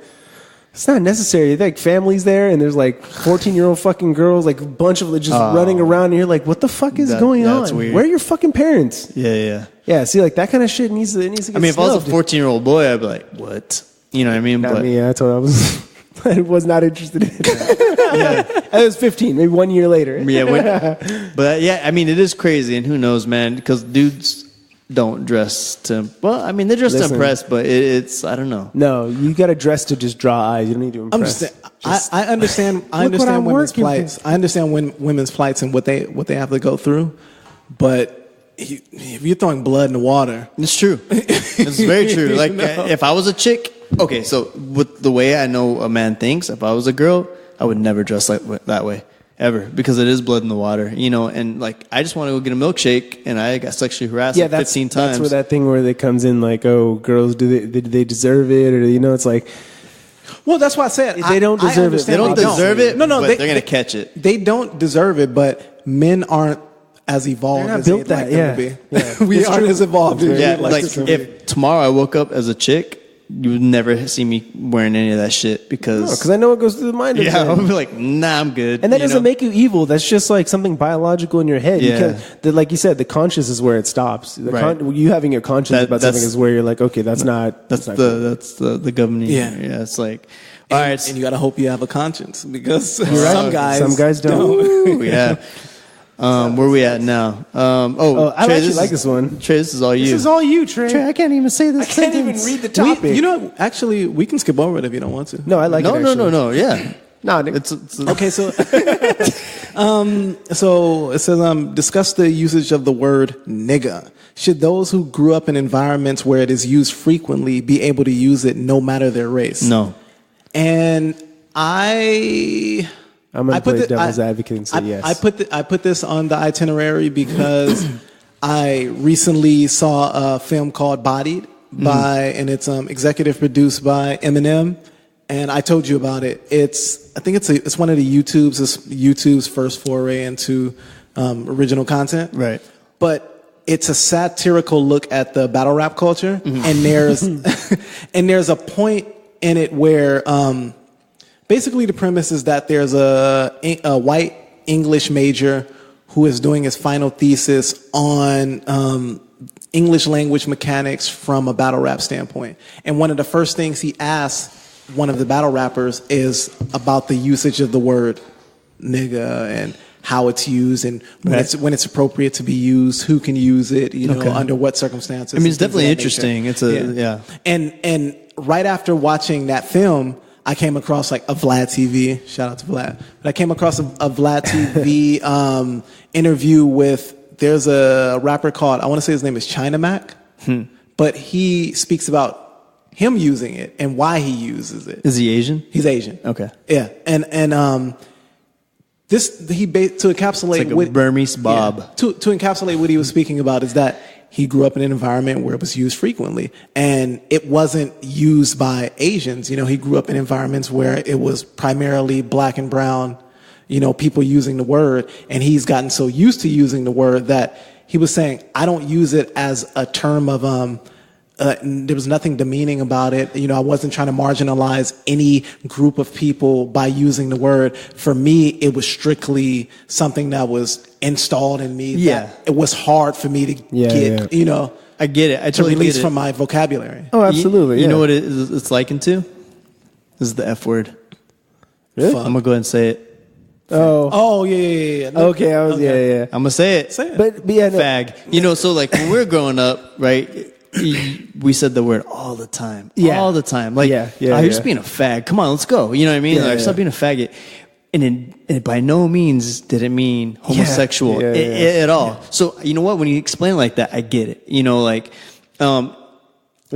it's not necessary. Like families there, and there's like 14-year-old fucking girls, like a bunch of just running around, and you're like, what the fuck is going on? Weird. Where are your fucking parents? Yeah. See, like that kind of shit needs to get I mean, if I was snubbed. a 14-year-old boy, I'd be like, what? You know what I mean? Not me. That's what I was. I was not interested in it. I was 15, maybe 1 year later. But I mean, it is crazy, and who knows, man? Because dudes don't dress to. Well, I mean, they dress to impress, but it's I don't know. No, you got to dress to just draw eyes. You don't need to impress. I understand. I understand women's plights. I understand women's plights and what they have to go through, but. If you're throwing blood in the water, it's true. It's very true. Like if I was a chick, okay. So with the way I know a man thinks, if I was a girl, I would never dress that way ever because it is blood in the water, And like I just want to go get a milkshake, and I got sexually harassed 15 times. That's where that thing where it comes in, like, oh, girls, do they deserve it, or it's like. Well, that's why I said they don't deserve it. They don't deserve it. No, but they're gonna catch it. They don't deserve it, but men aren't. as evolved not as built they'd like that, them yeah. to be. We aren't as evolved. as Yeah, we'd like like them to be. if tomorrow I woke up as a chick, you would never see me wearing any of that shit because I know what goes through the mind of yeah, men. I'll be like, nah, I'm good. And that you doesn't know? make you evil. That's just like something biological in your head. Yeah. You can't, like you said, the conscious is where it stops. Right. You having your conscience about something is where you're like, okay, that's not cool. that's the governing. Yeah. It's like, all right, And you got to hope you have a conscience because You're right. some guys don't. ooh, yeah. Where we at now? I Trey, actually like this one. Trey, this is all you. This is all you, Trey. Trey, I can't even say this. I can't even read the topic. You know, actually, we can skip over it if you don't want to. No, I like it. No. Yeah. No, Nick. It's Okay, so so it says discuss the usage of the word nigga. Should those who grew up in environments where it is used frequently be able to use it no matter their race? no. And I'm going to play devil's advocate and say yes. I put this on the itinerary because I recently saw a film called Bodied and it's executive produced by Eminem, and I told you about it. I think it's one of the YouTube's first foray into original content. Right. But it's a satirical look at the battle rap culture, and there's a point in it where basically the premise is that there's a white English major who is doing his final thesis on English language mechanics from a battle rap standpoint. And one of the first things he asks one of the battle rappers is about the usage of the word nigga and how it's used and when it's appropriate to be used, who can use it, under what circumstances. I mean, it's definitely interesting. Nature. It's And right after watching that film, I came across like a Vlad TV. Shout out to Vlad. But I came across a Vlad TV interview with. There's a rapper called, I want to say his name is China Mac, but he speaks about him using it and why he uses it. Is he Asian? He's Asian. Okay. Yeah, and this to encapsulate it's like a Burmese Bob. Yeah, to encapsulate what he was speaking about is that he grew up in an environment where it was used frequently, and it wasn't used by Asians. He grew up in environments where it was primarily black and brown, people using the word, and he's gotten so used to using the word that he was saying, I don't use it as a term of, there was nothing demeaning about it. I wasn't trying to marginalize any group of people by using the word. For me, it was strictly something that was installed in me. Yeah. That it was hard for me to get, I get it. I to totally release get it. from my vocabulary. Oh, absolutely. You know what it's likened to? This is the F word. Really? I'm gonna go ahead and say it. Oh, yeah. Okay, I'm gonna say it. Say it. But yeah, no. Fag. So like when we were growing up, right? We said the word all the time. Yeah. All the time. Like, you're just being a fag. Come on, let's go. You know what I mean? Stop being a faggot. And it by no means did it mean homosexual at all. So you know what? When you explain it like that, I get it. It's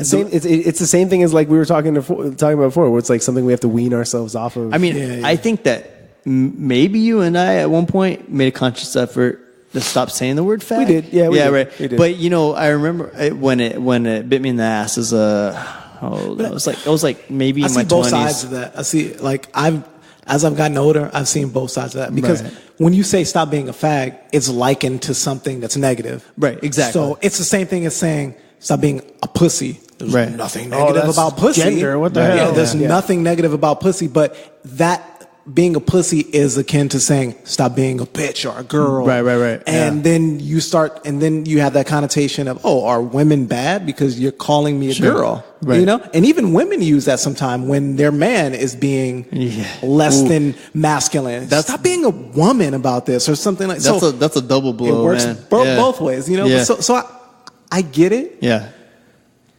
the same thing as like we were talking about before, where it's like something we have to wean ourselves off of. I mean, I think that maybe you and I at one point made a conscious effort to stop saying the word fag. We did, yeah, we did. Right. We did. But I remember when it bit me in the ass as it was like maybe in my 20s. I see both sides of that. I see as I've gotten older, I've seen both sides of that because when you say stop being a fag, it's likened to something that's negative. Right. Exactly. So it's the same thing as saying stop being a pussy. There's nothing negative about pussy. Gender, what the hell? Yeah, there's nothing negative about pussy, but that being a pussy is akin to saying stop being a bitch or a girl. Right. And then you have that connotation of, are women bad because you're calling me a girl? Right. And even women use that sometimes when their man is being less than masculine. Stop being a woman about this or something like that. That's a double blow. It works man. both ways, Yeah. So I get it. Yeah.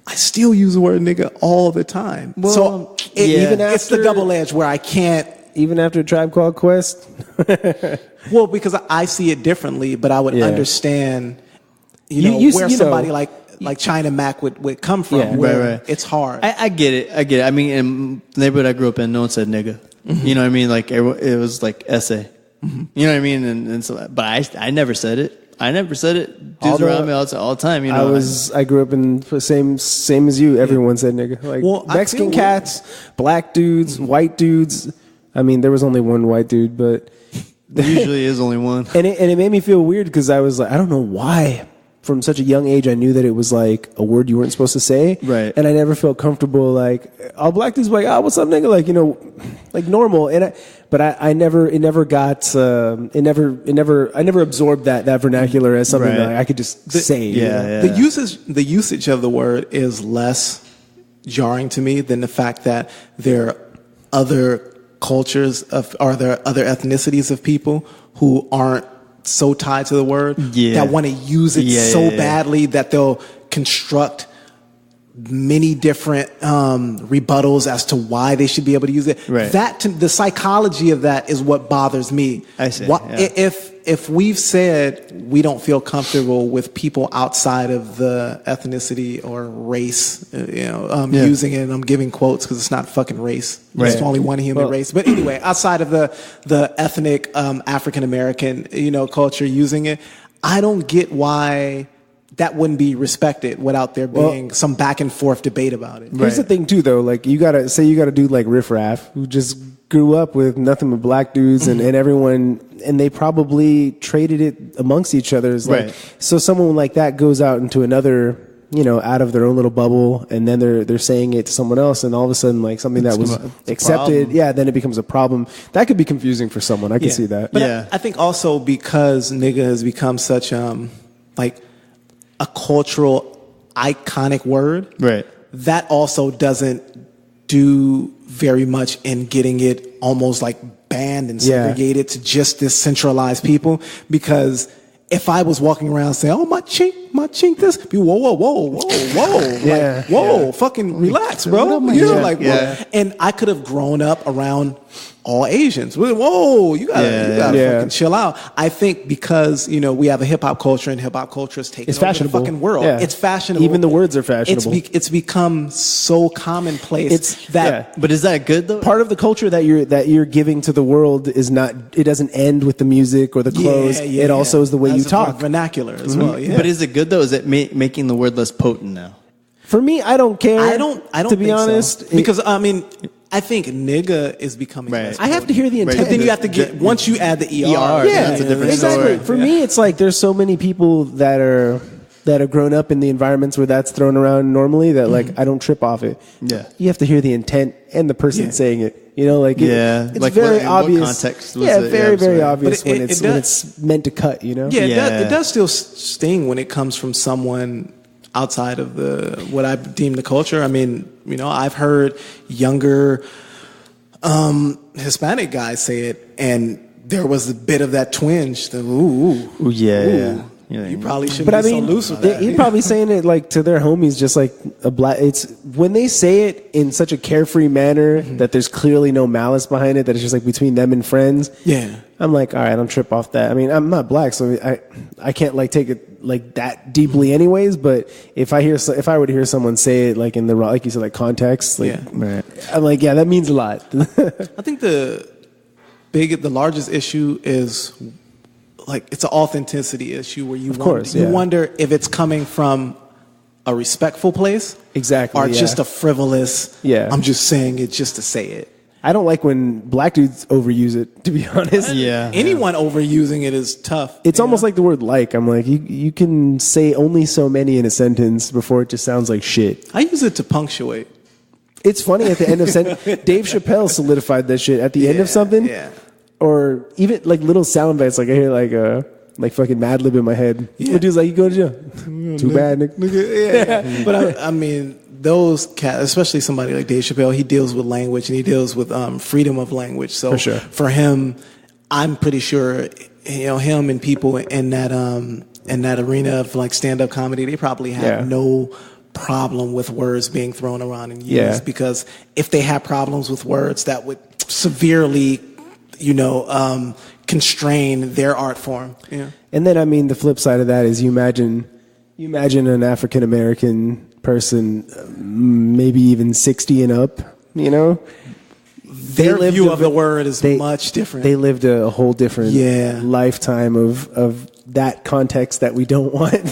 I still use the word nigga all the time. Well, even after, it's the double edge where I can't. Even after a Tribe Called Quest? Well, because I see it differently, but I would understand, where somebody like China Mac would come from. Yeah, where it's hard. I get it. I mean, in the neighborhood I grew up in, no one said nigga. You know what I mean? Like it was like essay. You know what I mean? And so, but I never said it. Dudes around me all the time. I grew up in the same as you. Everyone said nigga. Like Mexican cats, black dudes, white dudes. I mean, there was only one white dude, but There usually is only one. And it made me feel weird because I was like, I don't know why. From such a young age, I knew that it was like a word you weren't supposed to say. Right. And I never felt comfortable, like, all black dudes were like, what's up, nigga? Like, like normal. But I never absorbed that vernacular as something that I could just say. Yeah. The usage of the word is less jarring to me than the fact that there are other cultures or there are other ethnicities of people who aren't so tied to the word that want to use it so badly that they'll construct many different rebuttals as to why they should be able to use it. Right. The psychology of that is what bothers me. I see. If we've said we don't feel comfortable with people outside of the ethnicity or race, using it, and I'm giving quotes because it's not fucking race. Right. It's only one human race. But anyway, outside of the ethnic African American culture using it, I don't get why that wouldn't be respected without there being some back and forth debate about it. Here's the thing too, though. Like you gotta do like Riff Raff, who just grew up with nothing but black dudes and everyone, and they probably traded it amongst each other. So someone like that goes out into another, out of their own little bubble, and then they're saying it to someone else, and all of a sudden, like something that was accepted, then it becomes a problem. That could be confusing for someone. I can see that. But I think also because nigga has become such like a cultural iconic word, right? That also doesn't do very much in getting it almost like banned and segregated to just this centralized people. Because if I was walking around saying, "Oh, my chink, this," people, whoa, fucking relax, bro. And I could have grown up around all Asians. Whoa, you gotta fucking chill out. I think because we have a hip hop culture, and hip hop culture is taking over the fucking world. Yeah. It's fashionable. Even the words are fashionable. It's become so commonplace But is that good though? Part of the culture that you're giving to the world is not. It doesn't end with the music or the clothes. It also is the way you talk. Vernacular as well. Yeah. But is it good though? Is it making the word less potent now? For me, I don't care. I don't. To be honest, so. Because I think nigga is becoming. Right. I have to hear the intent. But then you have to get once you add the ER. That's a different exactly. story. For me, it's like there's so many people that have grown up in the environments where that's thrown around normally that like I don't trip off it. Yeah. You have to hear the intent and the person saying it. It's like very in obvious. What context was it? Very obvious when it's meant to cut. Yeah, it does still sting when it comes from someone outside of what I deem the culture. I've heard younger Hispanic guys say it, and there was a bit of that twinge. You probably shouldn't be so loose with that. He's probably saying it like to their homies, just like a black. It's when they say it in such a carefree manner that there's clearly no malice behind it. That it's just like between them and friends. Yeah, I'm like, all right, I don't trip off that. I'm not black, so I can't like take it like that deeply, anyways. But if I were to hear someone say it like in the like you said, like context, like I'm like, that means a lot. I think the largest issue is. Like it's an authenticity issue where you wonder if it's coming from a respectful place, exactly, or just a frivolous. I'm just saying it just to say it. I don't like when black dudes overuse it. To be honest, anyone overusing it is tough. It's almost like the word "like." I'm like, you can say only so many in a sentence before it just sounds like shit. I use it to punctuate. It's funny at the end of Dave Chappelle solidified that shit at the end of something. Yeah. Or even like little sound bites, like I hear like fucking Mad Lib in my head. The dude's like, "You go to jail." Too bad, nigga. But those cats, especially somebody like Dave Chappelle, he deals with language and he deals with freedom of language. So for him, I'm pretty sure him and people in that arena of like stand up comedy, they probably have no problem with words being thrown around and used because if they had problems with words, that would severely constrain their art form. Yeah. And then, the flip side of that is you imagine an African American person, maybe even 60 and up, Their view of the word is much different. They lived a whole different lifetime of that context that we don't want,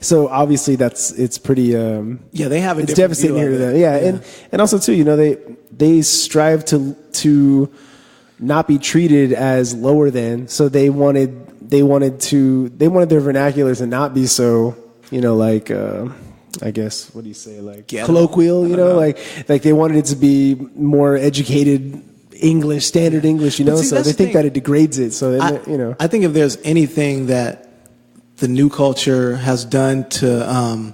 So obviously it's pretty, they have it's devastating here to them. And also too, they strive to not be treated as lower than. So they wanted their vernacular to not be so, like, I guess, what do you say, like colloquial, like they wanted it to be more educated English, standard English, so they think that it degrades it. So, I think if there's anything that the new culture has done to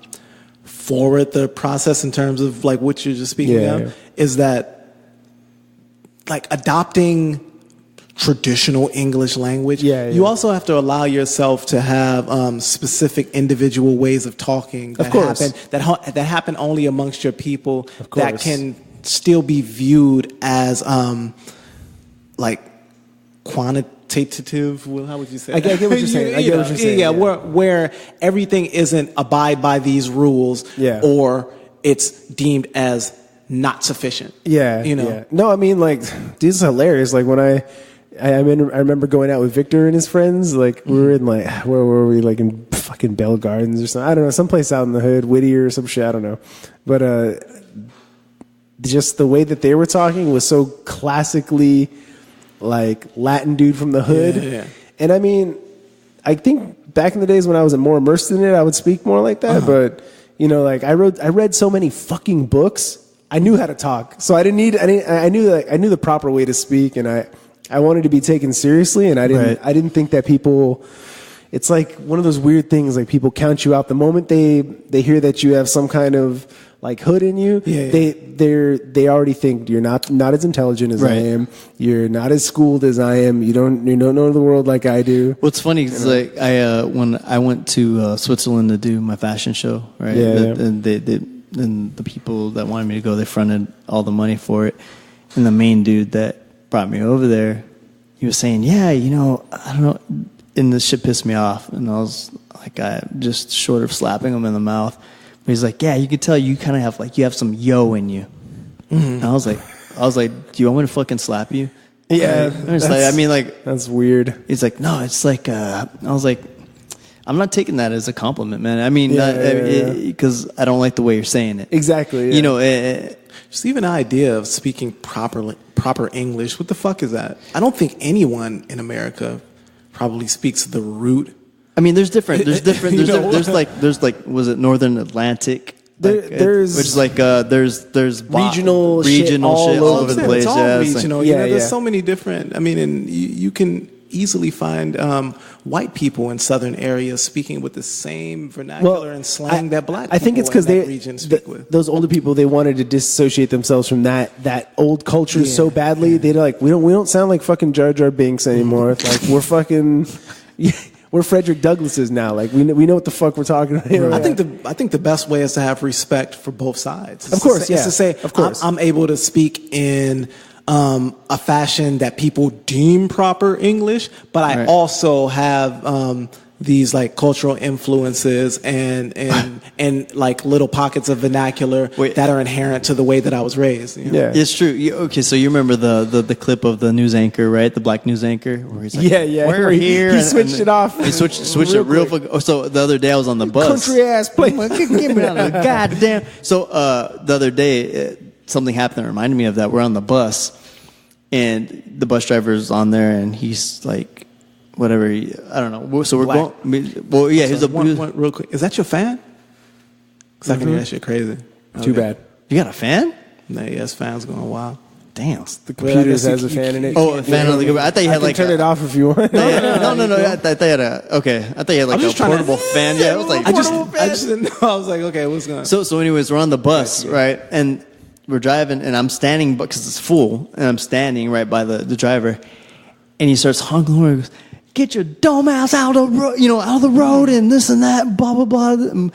forward the process in terms of like what you're just speaking of, is that like adopting traditional English language. You also have to allow yourself to have specific individual ways of talking that happen only amongst your people, that can still be viewed as like quantitative. Well, how would you say? I get what you're saying. Where everything isn't abide by these rules, or it's deemed as not sufficient. No, I mean, like, this is hilarious. Like when I remember going out with Victor and his friends. Like we were in like, where were we? Like in fucking Bell Gardens or something. I don't know, someplace out in the hood, Whittier or some shit. I don't know, but just the way that they were talking was so classically like Latin dude from the hood. And I mean, I think back in the days when I was more immersed in it, I would speak more like that. But like I read so many fucking books. I knew how to talk, so I knew the proper way to speak, and I wanted to be taken seriously, and I didn't think that people. It's like one of those weird things, like people count you out the moment they hear that you have some kind of like hood in you. They already think you're not as intelligent as I am. You're not as schooled as I am. You don't know the world like I do. What's funny is like when I went to Switzerland to do my fashion show, right? And the people that wanted me to go, they fronted all the money for it, and the main dude that brought me over there, he was saying, I don't know, and this shit pissed me off, and I was like, I just short of slapping him in the mouth. But he's like, you could tell you kind of have like, you have some yo in you. And I was like, do you want me to fucking slap you? That's weird. He's like, no, it's like, I was like, I'm not taking that as a compliment, man. I mean, because I don't like the way you're saying it. Exactly. Just even the idea of speaking proper English. What the fuck is that? I don't think anyone in America probably speaks the root. I mean, there's like, was it Northern Atlantic? There's which is like there's regional shit all over the place. It's all regional. Like, there's so many different. I mean, and you can easily find white people in southern areas speaking with the same vernacular and slang that black people think it's because in that region speak with. Those older people, they wanted to disassociate themselves from that old culture so badly. They're like, we don't sound like fucking Jar Jar Binks anymore. Like we're fucking. We're Frederick Douglasses now. Like we know what the fuck we're talking about. I think the best way is to have respect for both sides. Of course, It's to say, of course, I'm able to speak in a fashion that people deem proper English, but I also have these like cultural influences and like little pockets of vernacular that are inherent to the way that I was raised. It's true. Okay, so you remember the clip of the news anchor, right? The black news anchor, where he's like, we're here. He switched it off. He switched it real quick. So the other day I was on the bus. Country ass place. Get me out of the goddamn. So the other day something happened that reminded me of that. We're on the bus, and the bus driver's on there, and he's like, whatever, I don't know. So we're Black. going. Well, yeah, he's real quick. Is that your fan? Because I can hear that shit crazy. Too bad. You got a fan? Yes, fans going wild. Damn. The computer has a fan in it. Oh, a fan on the computer. I thought you had like turn it off if you want. No. I thought you had a. Okay, I thought you had like a portable fan. Yeah, I was like, I just didn't know. I was like, okay, what's going on? So anyways, we're on the bus, right? And we're driving, and I'm standing, because it's full, and I'm standing right by the driver, and he starts honking the horn. He goes, get your dumb ass out of the road, and this and that, blah blah blah.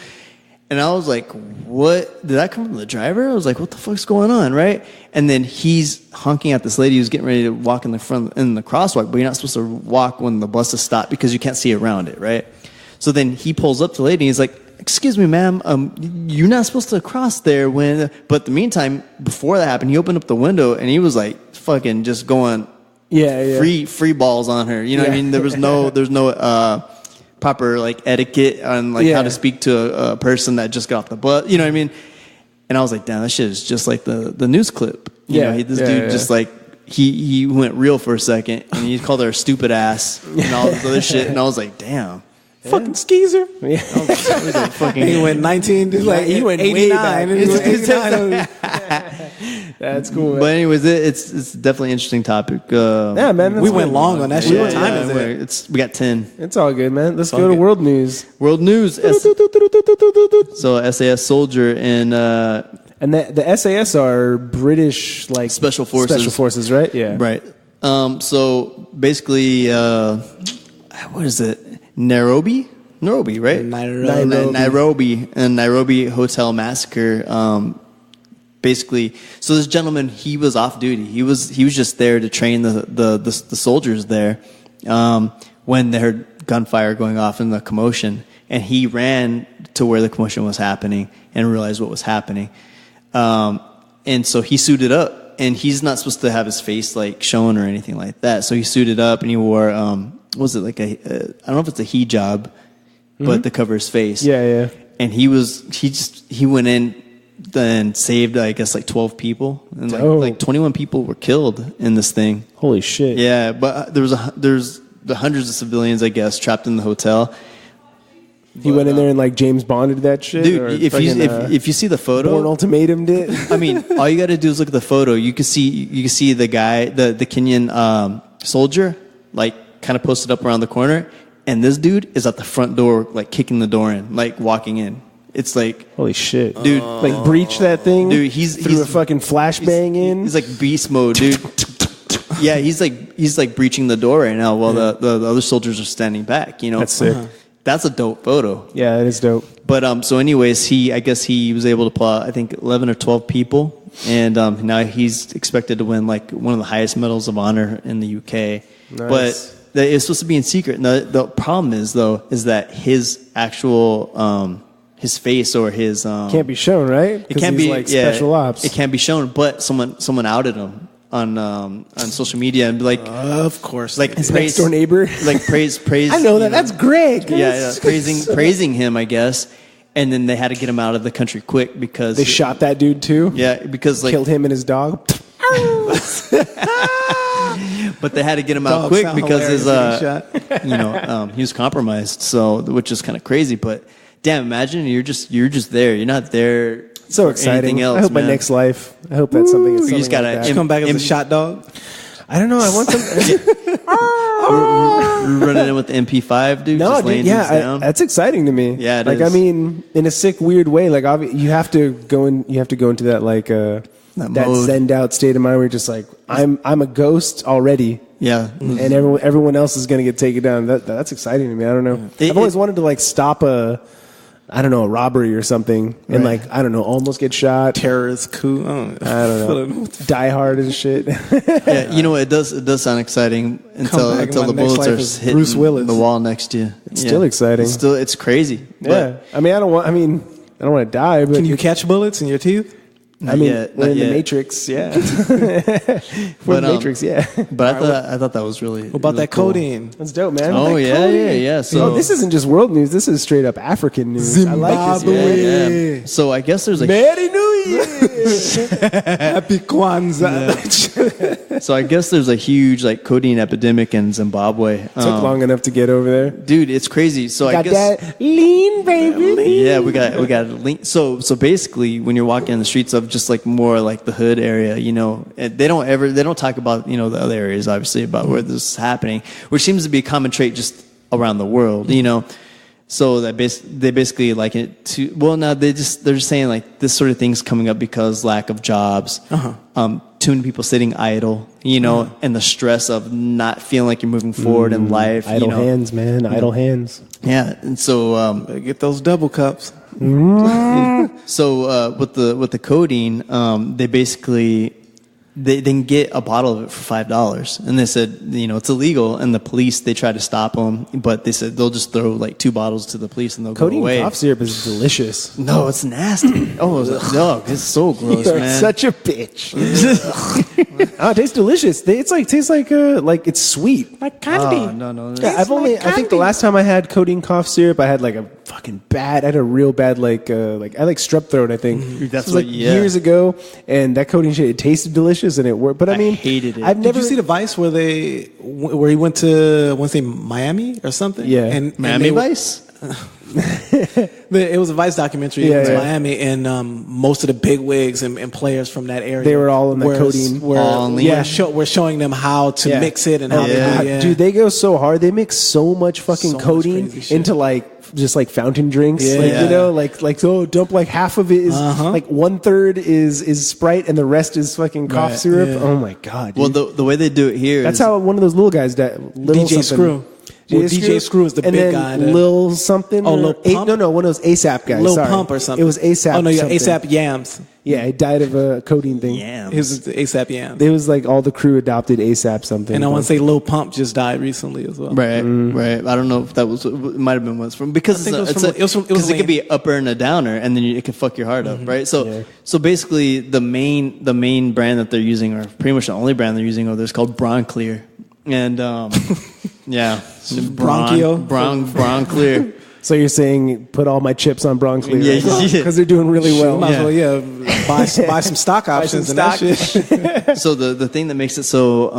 And I was like, what? Did that come from the driver? I was like, what the fuck's going on, right? And then he's honking at this lady who's getting ready to walk in the crosswalk, but you're not supposed to walk when the bus is stopped because you can't see around it, right? So then he pulls up to the lady, and he's like, excuse me, ma'am, you're not supposed to cross there when. But in the meantime, before that happened, he opened up the window, and he was like fucking just going free balls on her. You know what I mean? There's no proper like etiquette on like how to speak to a person that just got off the bus. You know what I mean? And I was like, damn, that shit is just like the news clip. You know, this dude just like he went real for a second, and he called her a stupid ass and all this other shit, and I was like, damn. Fucking skeezer. Yeah. He went 19. He went 89. way back. And he went 89. That's cool. Man. But anyways, it's definitely an interesting topic. Yeah, man. We went long on that shit. What time is it? We got 10. It's all good, man. Let's go to world news. World news. So SAS soldier and the SAS are British like Special Forces. Special Forces, right? Yeah. Right. So basically, what is it? Nairobi, right? Nairobi Hotel Massacre. Basically, so this gentleman, he was off duty. He was just there to train the soldiers there when they heard gunfire going off in the commotion, and he ran to where the commotion was happening and realized what was happening. And so he suited up, and he's not supposed to have his face like shown or anything like that. So he suited up and he wore was it like I don't know if it's a hijab, but to cover his face. Yeah. And he went in and saved, I guess, like 12 people, and like 21 people were killed in this thing. Holy shit. Yeah, but there's the hundreds of civilians, I guess, trapped in the hotel. He went in there and like James Bonded that shit. Dude, or if you see the photo, Born Ultimatum did. I mean, all you got to do is look at the photo. You can see the guy, the Kenyan soldier, like kind of posted up around the corner, and this dude is at the front door, like kicking the door in, like walking in. It's like, holy shit, dude! Like breach that thing, dude. He's a fucking flashbang in. He's like beast mode, dude. Yeah, he's like breaching the door right now while the other soldiers are standing back. You know, that's sick. That's a dope photo. Yeah, it is dope. But so anyways, I guess he was able to pull out, I think 11 or 12 people, and now he's expected to win like one of the highest medals of honor in the UK. Nice. But it's supposed to be in secret. And the problem is that his actual his face or his can't be shown, right? It can't be like special ops. It can't be shown, but someone outed him on social media and be like, of course, like his next door neighbor, like praise. I know that. That's Greg. Yeah, praising him, I guess. And then they had to get him out of the country quick because they shot that dude too. Yeah, because like killed him and his dog. But they had to get him out quick because his he was compromised. So, which is kind of crazy. But damn, imagine you're just there. You're not there. So exciting. Else, I hope man. my next life. I hope that's something. You just gotta like come back as a shot dog. I don't know. I want some. Running in with the MP5, dude. No, just laying dude, dudes down. that's exciting to me. Yeah, it like is. I mean, in a sick, weird way. Like you have to go in. You have to go into that like that zenned out state of mind where you're just like I'm a ghost already. Yeah, and everyone else is gonna get taken down. That's exciting to me. I don't know. I've always wanted to like stop a robbery or something, and like almost get shot. Terrorist coup. I don't know. Die Hard and shit. Yeah, you know it does sound exciting until the bullets are hitting Bruce Willis. the wall next to you. It's still exciting. It's crazy. Yeah, I don't want to die. But can you catch bullets in your teeth? We're in the Matrix, yeah. We're in the Matrix, yeah. But I thought that was really. What about really that codeine? That's dope, man. Oh yeah. So this isn't just world news. This is straight up African news. Zimbabwe. I like this. Yeah. So I guess there's Merry New Year. Happy Kwanzaa. So I guess there's a huge like codeine epidemic in Zimbabwe. Took long enough to get over there, dude. It's crazy. So I guess that lean, baby. Yeah, we got lean. So basically, when you're walking in the streets of just like more like the hood area, they don't talk about the other areas obviously about where this is happening, which seems to be a common trait just around the world, So that they basically like it to. Well, now they're just saying like this sort of thing's coming up because lack of jobs, too many people sitting idle, and the stress of not feeling like you're moving forward in life. Idle hands, man. Idle hands. Yeah, and so get those double cups. So with the codeine, they basically they can get a bottle of it for $5, and they said it's illegal, and the police they tried to stop them, but they said they'll just throw like 2 bottles to the police and they'll codeine go away. Cough syrup is delicious. No, it's nasty. Oh no, it's so gross, You're man. such a bitch. It tastes delicious. It tastes like it's sweet, like candy. No. Yeah, I think the last time I had codeine cough syrup, I had like a fucking bad. I had a real bad I like strep throat. I think That's this was years ago, and that codeine shit, it tasted delicious and it worked. But I mean, hated it. I've never Did you see the Vice where he went to, I want to say Miami or something? Yeah. and Miami Vice. It was a Vice documentary in Miami, and most of the big wigs and players from that area, they were all in the codeine. We're showing them how to mix it and how to do it. Dude, they go so hard. They mix so much fucking codeine into just like fountain drinks. Dump like half of it is like 1/3 is Sprite and the rest is fucking cough syrup. Oh my god. Dude. Well, the way they do it here, that's how one of those little guys DJ Screw. Well, DJ Screw is the big guy. Lil something. Oh, Lil Pump? No, one of those ASAP guys. Lil Pump or something. It was ASAP. Oh no, yeah, something. ASAP Yams. Yeah, he died of a codeine thing. Yams. His ASAP Yams. It was like all the crew adopted ASAP something. And I want to say Lil Pump just died recently as well. Right. I don't know if that was. It might have been what's from because it could be upper and a downer, and then it could fuck your heart up, right? So basically, the main brand that they're using, or pretty much the only brand they're using over there, is called Bronclear, and Bronclear. So you're saying put all my chips on Bronclear? Yeah, because they're doing really well. Might as well, buy some stock options and that shit. So the thing that makes it so,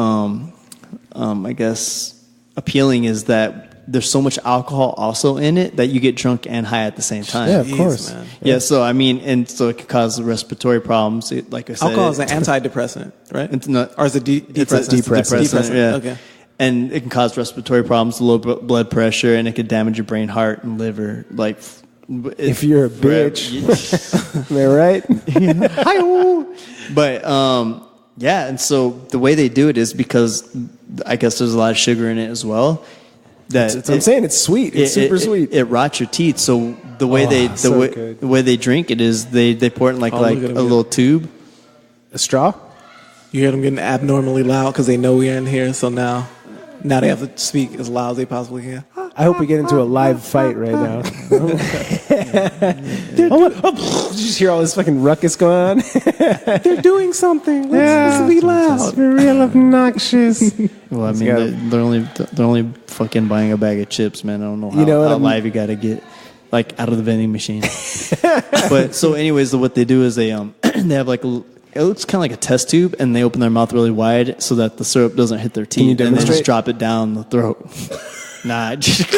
I guess, appealing is that there's so much alcohol also in it that you get drunk and high at the same time. Yeah, of course. Man. Yeah. So I mean, and so it can cause respiratory problems. Like I said, alcohol is an antidepressant, right? It's not, or is it depressant? Depressant. Yeah. Okay. And it can cause respiratory problems, low blood pressure, and it could damage your brain, heart, and liver. Like, if you're a bitch, am I right? But and so the way they do it is because I guess there's a lot of sugar in it as well. I'm saying it's sweet. It's super sweet. It rots your teeth. So the way the way they drink it is they pour it in like a little tube, a straw. You hear them getting abnormally loud because they know we're in here. So now they have to speak as loud as they possibly can. I hope we get into a live fight right now. You just hear all this fucking ruckus going on. They're doing something. Let's be loud. It's real obnoxious. Well, I mean, they're only fucking buying a bag of chips, man. I don't know how live you got to get, like, out of the vending machine. But so, anyways, what they do is they have like it looks kind of like a test tube, and they open their mouth really wide so that the syrup doesn't hit their teeth, and they just drop it down the throat. Nah, just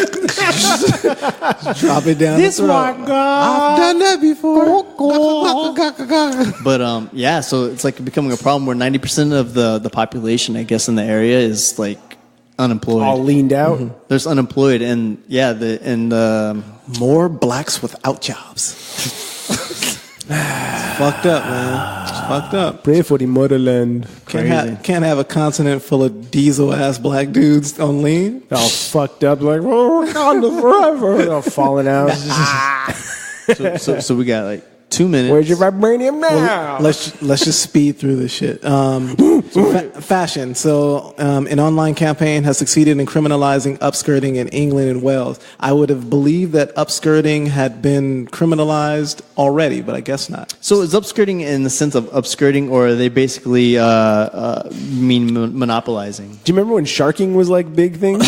drop it down. This one, God, I've done that before. But so it's like becoming a problem where 90% of the population, I guess, in the area is like unemployed, all leaned out. Mm-hmm. There's unemployed, and more blacks without jobs. It's fucked up, man. It's fucked up. Pray for the motherland. Can't have a continent full of diesel ass black dudes on lean. All fucked up, like Wakanda forever. They're all falling out. so we got like 2 minutes. Where's your vibranium now? Well, let's just speed through this shit. Fashion. So an online campaign has succeeded in criminalizing upskirting in England and Wales. I would have believed that upskirting had been criminalized already, but I guess not. So is upskirting in the sense of upskirting, or are they basically monopolizing? Do you remember when sharking was like big thing?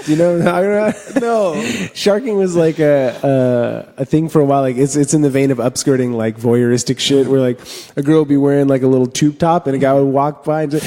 Do you know what I'm talking about? No. Sharking was like a thing for a while. Like it's in the vein of upskirting, like voyeuristic shit, where like a girl would be wearing like a little tube top, and a guy would walk by and just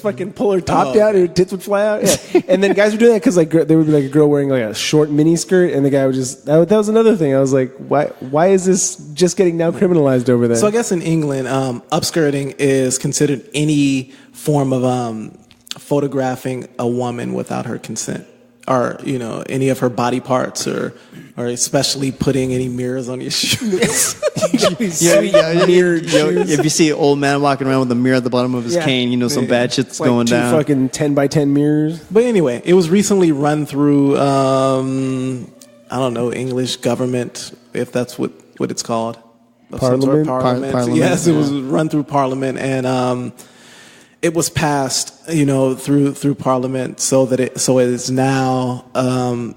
fucking pull her top down, and her tits would fly out. Yeah. And then guys were doing that because like there would be like a girl wearing like a short mini skirt, and the guy would just that was another thing. I was like, why is this just getting now criminalized over there? So I guess in England, upskirting is considered any form of photographing a woman without her consent, or any of her body parts, or especially putting any mirrors on your shoes. If you see an old man walking around with a mirror at the bottom of his cane, some bad shit's going down. Two fucking 10 by 10 mirrors. But anyway, it was recently run through I don't know, English government, if that's what it's called. Parliament. Parliament. Yes, it was run through Parliament, and it was passed, through Parliament, so it is now an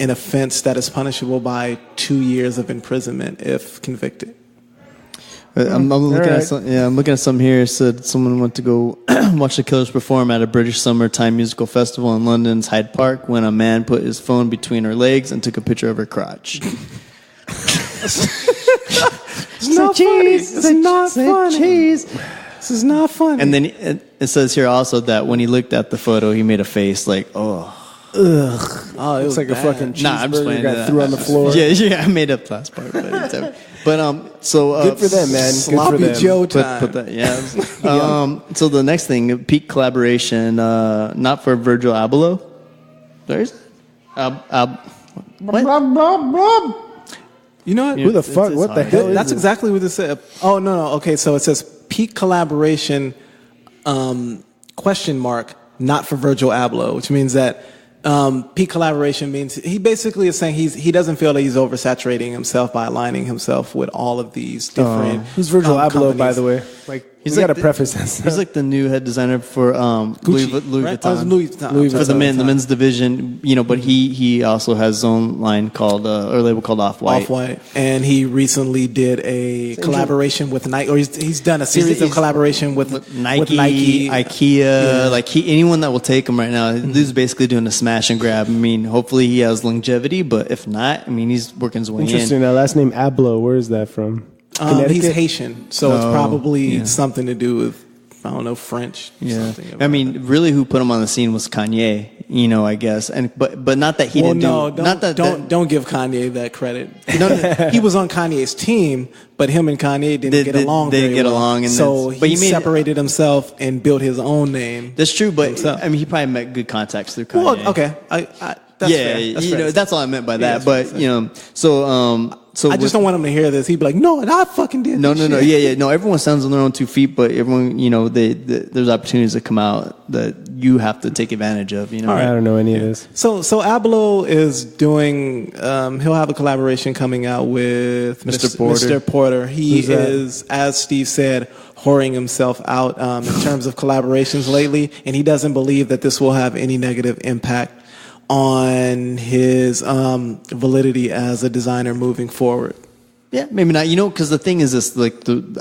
offense that is punishable by 2 years of imprisonment if convicted. I'm looking at some. Yeah, I'm looking at some here. It said someone went to go watch the Killers perform at a British summertime musical festival in London's Hyde Park when a man put his phone between her legs and took a picture of her crotch. It's not funny. It's not funny. This is not funny. And then it says here also that when he looked at the photo, he made a face like, oh. Ugh. Oh, it looks like bad. a fucking cheeseburger I'm just playing got threw on the floor. Yeah, I made up the last part. So good for them, man. Sloppy good for them. Joe time. Put that, yeah. So the next thing, peak collaboration, not for Virgil Abloh. There's what? You know what? Who the fuck? What the hell is That's this? exactly what it said. Oh, no. Okay, so it says peak collaboration, question mark, not for Virgil Abloh, which means that peak collaboration means he basically is saying he doesn't feel that he's oversaturating himself by aligning himself with all of these different. Who's Virgil Abloh, companies. by the way? Like, He's we like got to preface this. He's like the new head designer for Louis right? Vuitton. Louis Vuitton. For the men's division, but he also has his own line called or label called Off-White. Off-White, and he recently did a collaboration with Nike, or he's done a series of collaboration with Nike, IKEA, anyone that will take him right now. He's basically doing a smash and grab. I mean, hopefully he has longevity, but if not, I mean, he's working his way Interesting. in. Now, last name Abloh. Where is that from? He's Haitian, so it's probably something to do with, I don't know, French. Yeah, I mean, really, who put him on the scene was Kanye. I guess, but not that he didn't do. Don't give Kanye that credit. No, he was on Kanye's team, but him and Kanye didn't get along. They very get well. along, and so he separated himself and built his own name. That's true, but himself. I mean, he probably met good contacts through Kanye. Well, okay, that's fair. That's fair. That's all I meant by that. Yeah, but so I just don't want him to hear this. He'd be like, "No, I fucking did." No. Yeah. No, everyone stands on their own 2 feet, but everyone, there's opportunities that come out that you have to take advantage of. All right. I don't know any of this. So Abloh is doing. He'll have a collaboration coming out with Mr. Porter. He is, as Steve said, whoring himself out in terms of collaborations lately, and he doesn't believe that this will have any negative impact on his validity as a designer moving forward. Yeah, maybe not. Because the thing is this,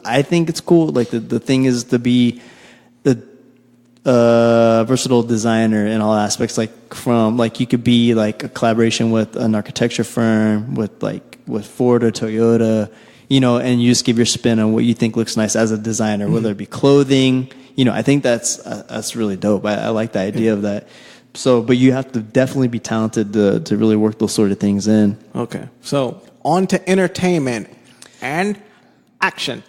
I think it's cool. Like the thing is to be the versatile designer in all aspects. You could be like a collaboration with an architecture firm, with Ford or Toyota, and you just give your spin on what you think looks nice as a designer, whether it be clothing. I think that's really dope. I like the idea of that. So, but you have to definitely be talented to really work those sort of things in. Okay. So, on to entertainment and action.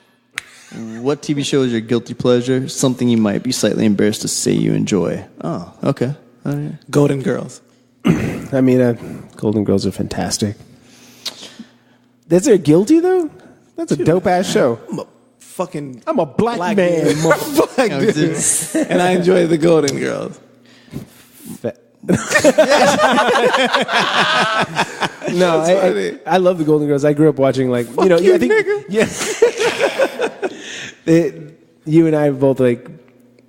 What TV show is your guilty pleasure? Something you might be slightly embarrassed to say you enjoy. Oh, okay. Oh, yeah. Golden Girls. I mean, Golden Girls are fantastic. That's a guilty, though? That's a dope-ass show. I'm a black man. Dude. And I enjoy the Golden Girls. I love the Golden Girls. I grew up watching I think nigga. You and I are both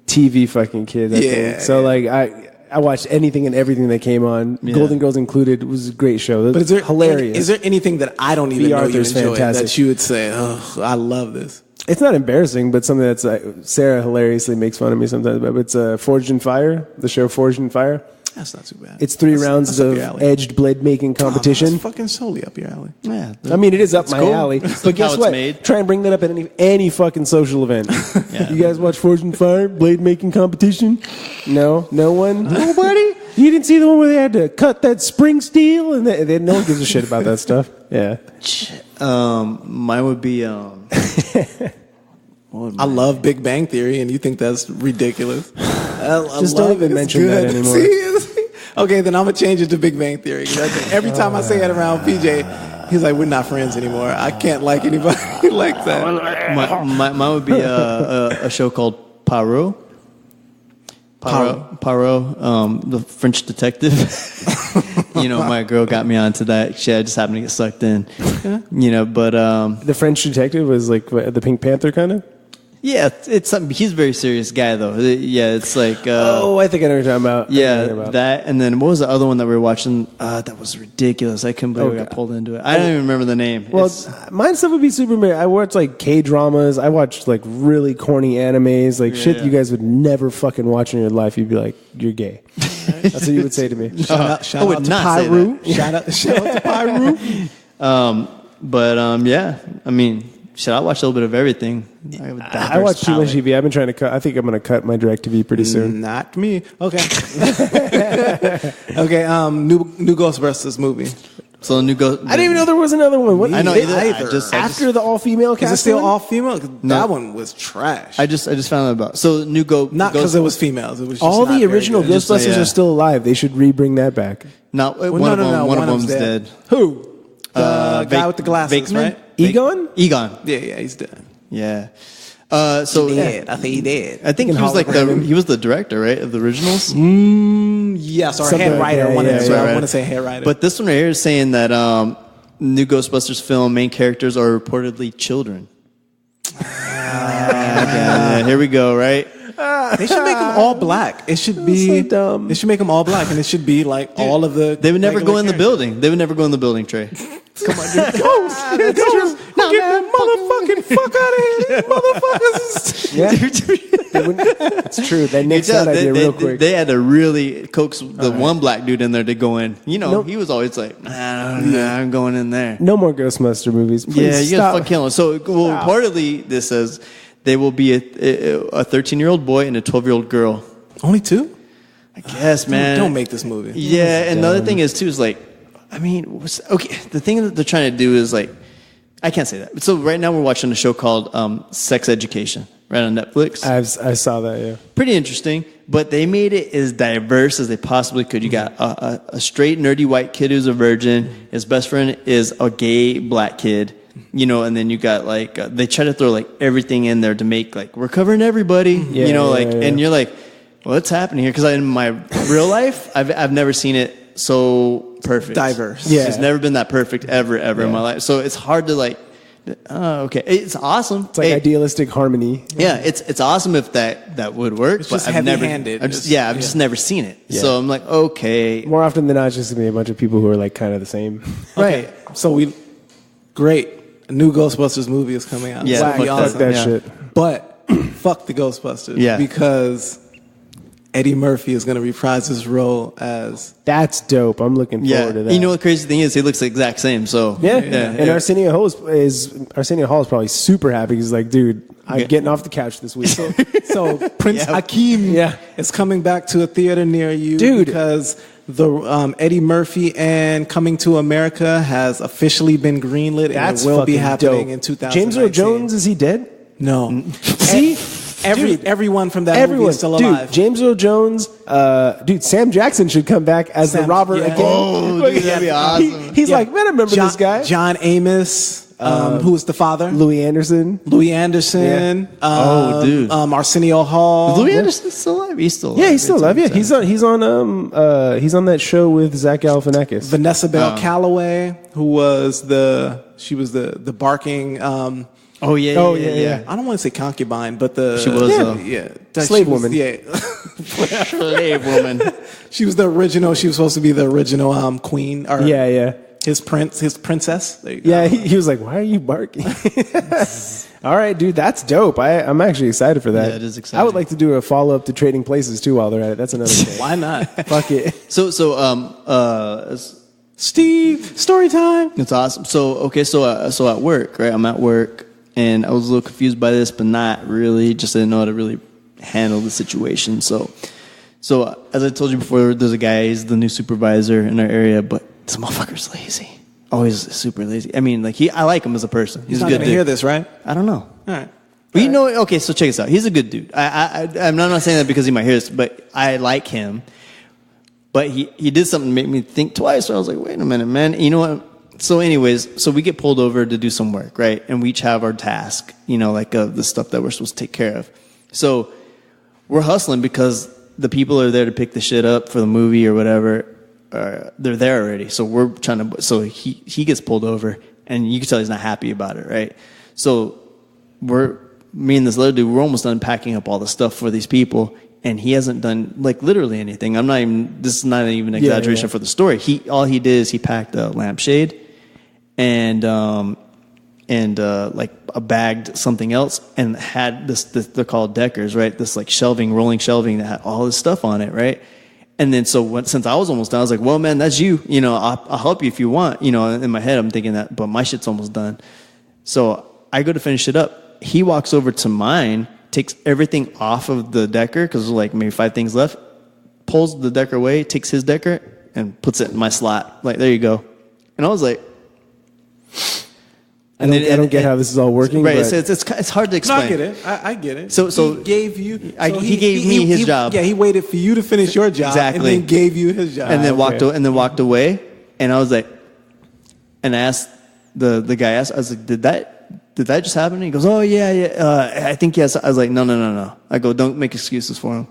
TV fucking kids. I think. So I watched anything and everything that came on. Yeah. Golden Girls included. It was a great show. But hilarious. Is there anything that I don't even know you enjoy that you would say, "Oh, I love this"? It's not embarrassing, but something that's Sarah hilariously makes fun of me sometimes. But it's Forged in Fire, the show Forged in Fire. That's not too bad. It's 3 rounds of edged blade making competition. That's fucking solely up your alley. Yeah, I mean, it is up my alley. But guess what? Made. Try and bring that up at any fucking social event. Yeah. You guys watch Forged in Fire, blade making competition? No one. Nobody. You didn't see the one where they had to cut that spring steel, and no one gives a shit about that stuff. Yeah. Mine would be. I love Big Bang Theory, and you think that's ridiculous. Just don't even mention that anymore. Okay, then I'm going to change it to Big Bang Theory. Every time I say it around PJ, he's like, we're not friends anymore. I can't like anybody like that. Mine would be a show called Poirot. The French detective. My girl got me onto that. I just happened to get sucked in. But the French detective was like the Pink Panther kind of. Yeah, it's something. He's a very serious guy, though. Yeah, it's like. I think I know what you're talking about. Yeah, that, and then what was the other one that we were watching? That was ridiculous. I couldn't believe we got pulled into it. I don't even remember the name. Well, mine stuff would be super. I watch like K-dramas. I watch like really corny animes, like shit you guys would never fucking watch in your life. You'd be like, you're gay. That's what you would say to me. Shout out to Pyru. Shout out to Pyru. Yeah, I mean. Should I watch a little bit of everything? I watch too much TV. I've been trying to cut. I think I'm going to cut my DirecTV pretty soon. Not me. Okay. Okay. New Ghostbusters movie. So new Ghost. I didn't even know there was another one. What? I know either. After the all female cast. Is it still all female? No. That one was trash. I just found out about. So new Not because it was females. It was just all the original Ghostbusters are still alive. They should re-bring that back. No, one of them's dead. Who? The guy with the glasses, right? Egon? Egon. Yeah, he's dead. Yeah. I think he did. I think he was he was the director, right, of the originals. Yes, or head writer. I want to say head writer. But this one right here is saying that new Ghostbusters film main characters are reportedly children. Here we go. Right. They should make them all black. It should be so dumb. They should make them all black, and it should be like all of the. They would never go in the building. They would never go in the building, Trey. Come on, dude. Ghost. Now get that motherfucking fuck out of here, motherfuckers. Yeah, it's true. They nixed that idea real quick. They had to really coax the one black dude in there to go in. You know, he was always like, I'm going in there. No more Ghostbuster movies. Please yeah, you stop. gotta fuck killing. So, reportedly, this says they will be a 13-year-old boy and a 12-year-old girl. Only two? I guess, man. Don't make this movie. Yeah, and the other thing is too is like, I mean, the thing that they're trying to do is like, I can't say that. So right now we're watching a show called Sex Education, right on Netflix. I saw that, yeah. Pretty interesting, but they made it as diverse as they possibly could. You got a straight, nerdy white kid who's a virgin. His best friend is a gay black kid. You know, and then you got like, they try to throw like everything in there to make like, we're covering everybody, and you're like, what's happening here? Because in my real life, I've never seen it so perfect. Diverse. Yeah. It's never been that perfect ever in my life. So it's hard to like, okay. It's awesome. It's like idealistic harmony. Yeah, it's awesome if that would work. It's just heavy-handed. I've just never seen it. Yeah. So I'm like, okay. More often than not, it's just going to be a bunch of people who are like kind of the same. Right. So great. A new Ghostbusters movie is coming out. Yeah, fuck that shit. But fuck the Ghostbusters. Yeah. Because Eddie Murphy is going to reprise his role as... That's dope. I'm looking forward to that. You know what the crazy thing is? He looks the exact same. So And Arsenio Hall is probably super happy. He's like, dude, I'm getting off the couch this week. So Prince Hakeem is coming back to a theater near you, dude, because the Eddie Murphy and Coming to America has officially been greenlit, and it will be happening in 2019. James Earl Jones, is he dead? No. See? Everyone from that movie is still alive. Dude, James Earl Jones, Sam Jackson should come back as the robber again. Oh, dude, that'd be awesome. He's like, man, I remember this guy. John Amos, who was the father. Louis Anderson. Yeah. Dude. Arsenio Hall. Is Louis Anderson still alive? He's still alive. Yeah, he's still alive. Yeah, he's on that show with Zach Galifianakis. Vanessa Bell Calloway, who was the barking. Yeah. I don't want to say concubine, but she was slave woman. Slave woman. She was the original. She was supposed to be the original queen. Or his princess. There you go. Yeah, he was like, "Why are you barking?" All right, dude, that's dope. I'm actually excited for that. Yeah, it is exciting. I would like to do a follow up to Trading Places too while they're at it. That's another thing. Why not? Fuck it. So Steve, story time. It's awesome. So at work, right? I'm at work. And I was a little confused by this, but not really. Just didn't know how to really handle the situation. So as I told you before, there's a guy. He's the new supervisor in our area, but this motherfucker's lazy. Always super lazy. I mean, like I like him as a person. He's not a good gonna dude. hear this, right? I don't know. All right. But you know, okay. So check this out. He's a good dude. I'm not saying that because he might hear this, but I like him. But he did something to make me think twice. So I was like, wait a minute, man. You know what? So anyways, we get pulled over to do some work, right? And we each have our task, like the stuff that we're supposed to take care of. So we're hustling because the people are there to pick the shit up for the movie or whatever. They're there already. So we're trying to, so he gets pulled over and you can tell he's not happy about it, right? So we're me and this other dude, we're almost done packing up all the stuff for these people, and he hasn't done like literally anything. This is not even an exaggeration for the story. All he did is he packed a lampshade and like a bagged something else, and had this they're called deckers, right? This like rolling shelving that had all this stuff on it, right? And then since I was almost done, I was like, well, man, that's you. You know, I'll help you if you want. You know, in my head, I'm thinking that, but my shit's almost done. So I go to finish it up. He walks over to mine, takes everything off of the decker, because there's like maybe 5 things left, pulls the decker away, takes his decker, and puts it in my slot. Like, there you go. And I was like, I don't get how this is all working. Right, but it's hard to explain. No, I get it. I get it. So he gave you. he gave me his job. Yeah, he waited for you to finish your job, exactly, and then gave you his job, and then walked away. And I was like, and I asked the guy. I was like, did that just happen? He goes, oh yeah. I think yes. I was like, no. I go, don't make excuses for him.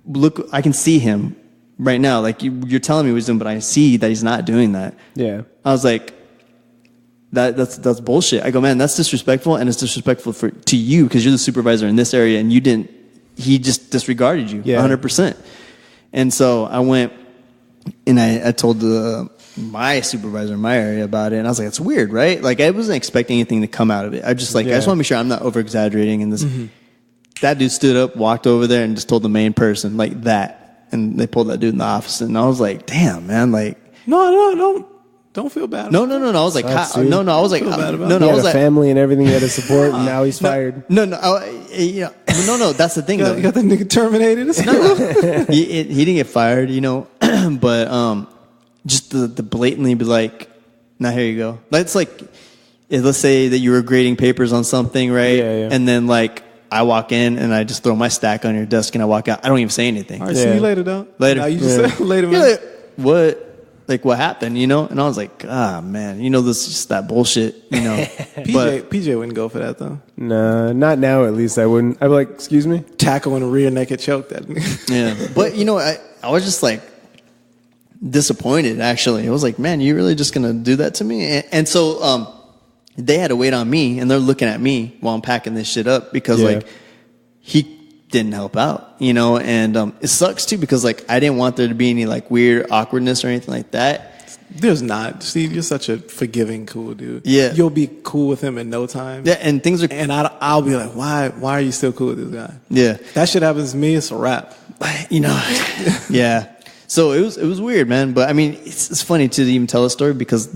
Look, I can see him right now. Like you're telling me what he's doing, but I see that he's not doing that. Yeah. I was like, that's bullshit. I go, man, that's disrespectful, and it's disrespectful to you because you're the supervisor in this area, and he just disregarded you 100%. And so I went and I told my supervisor in my area about it, and I was like, it's weird, right? Like I wasn't expecting anything to come out of it. I just want to make sure I'm not over exaggerating. And that dude stood up, walked over there, and just told the main person like that, and they pulled that dude in the office, and I was like, damn, man, like Don't feel bad. No. I was like, I was like, he had a family and everything he had to support, and now he's fired. No. That's the thing. You got that nigga terminated. He didn't get fired, you know, but just the blatantly be like, now here you go. That's like, let's say that you were grading papers on something, right? Yeah. And then like I walk in and I just throw my stack on your desk and I walk out. I don't even say anything. All right, see you later, though. Later. Now you just said later, man. Like, what? Like what happened, you know? And I was like, man, you know, this is just that bullshit, you know. PJ wouldn't go for that though. No, not now. At least I wouldn't. I'd be like, excuse me, tackle and a rear naked choke that. Yeah, but you know, I was just like disappointed. Actually, I was like, man, you really just gonna do that to me? And so they had to wait on me, and they're looking at me while I'm packing this shit up because like he didn't help out, you know, and it sucks too because like I didn't want there to be any like weird awkwardness or anything like that. There's not. Steve, you're such a forgiving, cool dude. Yeah, you'll be cool with him in no time. Yeah, and things are, and I'll be like, why are you still cool with this guy? Yeah, that shit happens to me. It's a wrap. You know, yeah. So it was weird, man. But I mean, it's funny to even tell a story because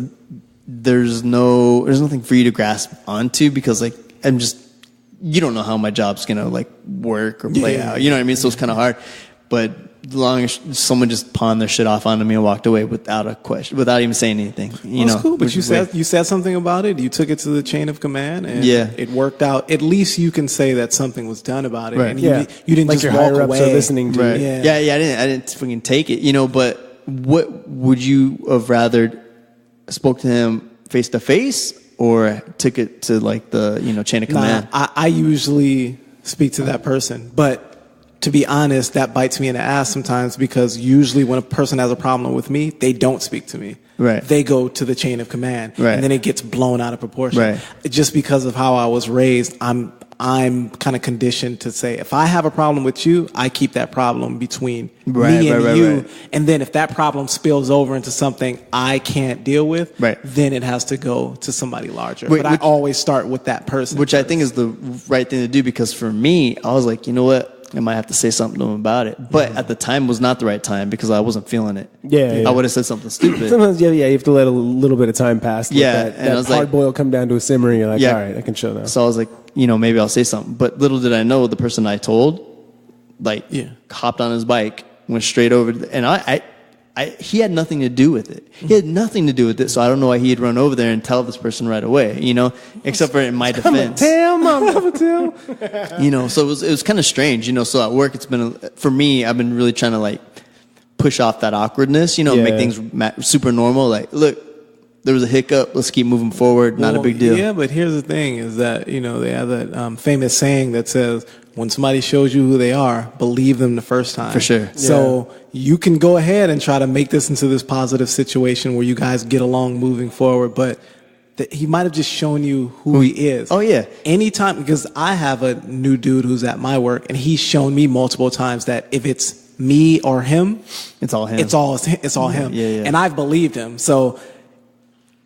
there's nothing for you to grasp onto because like you don't know how my job's gonna like work or play out. You know what I mean? So it's kind of hard. But as long as someone just pawned their shit off onto me and walked away without a question, without even saying anything, you know. That's cool. But you said something about it. You took it to the chain of command, and it worked out. At least you can say that something was done about it. Right. And you didn't like just your walk higher away. ups are listening to right. you. Yeah. I didn't fucking take it, you know. But what would you have rather spoke to him face to face? Or took it to like the chain of command? I usually speak to that person, but to be honest, that bites me in the ass sometimes because usually when a person has a problem with me, they don't speak to me. Right. They go to the chain of command, right. And then it gets blown out of proportion. Right. Just because of how I was raised, I'm kind of conditioned to say, if I have a problem with you, I keep that problem between me and you. Right. And then if that problem spills over into something I can't deal with, then it has to go to somebody larger. But I always start with that person. Which I think is the right thing to do because for me, I was like, you know what? I might have to say something to him about it. But at the time was not the right time because I wasn't feeling it. Yeah. I would have said something stupid. Sometimes, you have to let a little bit of time pass. That hard boil come down to a simmer and you're like, all right, I can show now. So I was like, maybe I'll say something. But little did I know the person I told, hopped on his bike, went straight over, and he had nothing to do with it. He had nothing to do with it, so I don't know why he'd run over there and tell this person right away, except for in my defense. So it was kind of strange, so at work it's been, for me, I've been really trying to like push off that awkwardness, make things super normal. Like, look, there was a hiccup, let's keep moving forward, not a big deal. Yeah, but here's the thing is that, they have that famous saying that says, when somebody shows you who they are, believe them the first time. For sure. So you can go ahead and try to make this into this positive situation where you guys get along moving forward. But that he might have just shown you who he is. Oh, yeah. Anytime, because I have a new dude who's at my work, and he's shown me multiple times that if it's me or him, it's all him. It's all him. Yeah. And I've believed him. So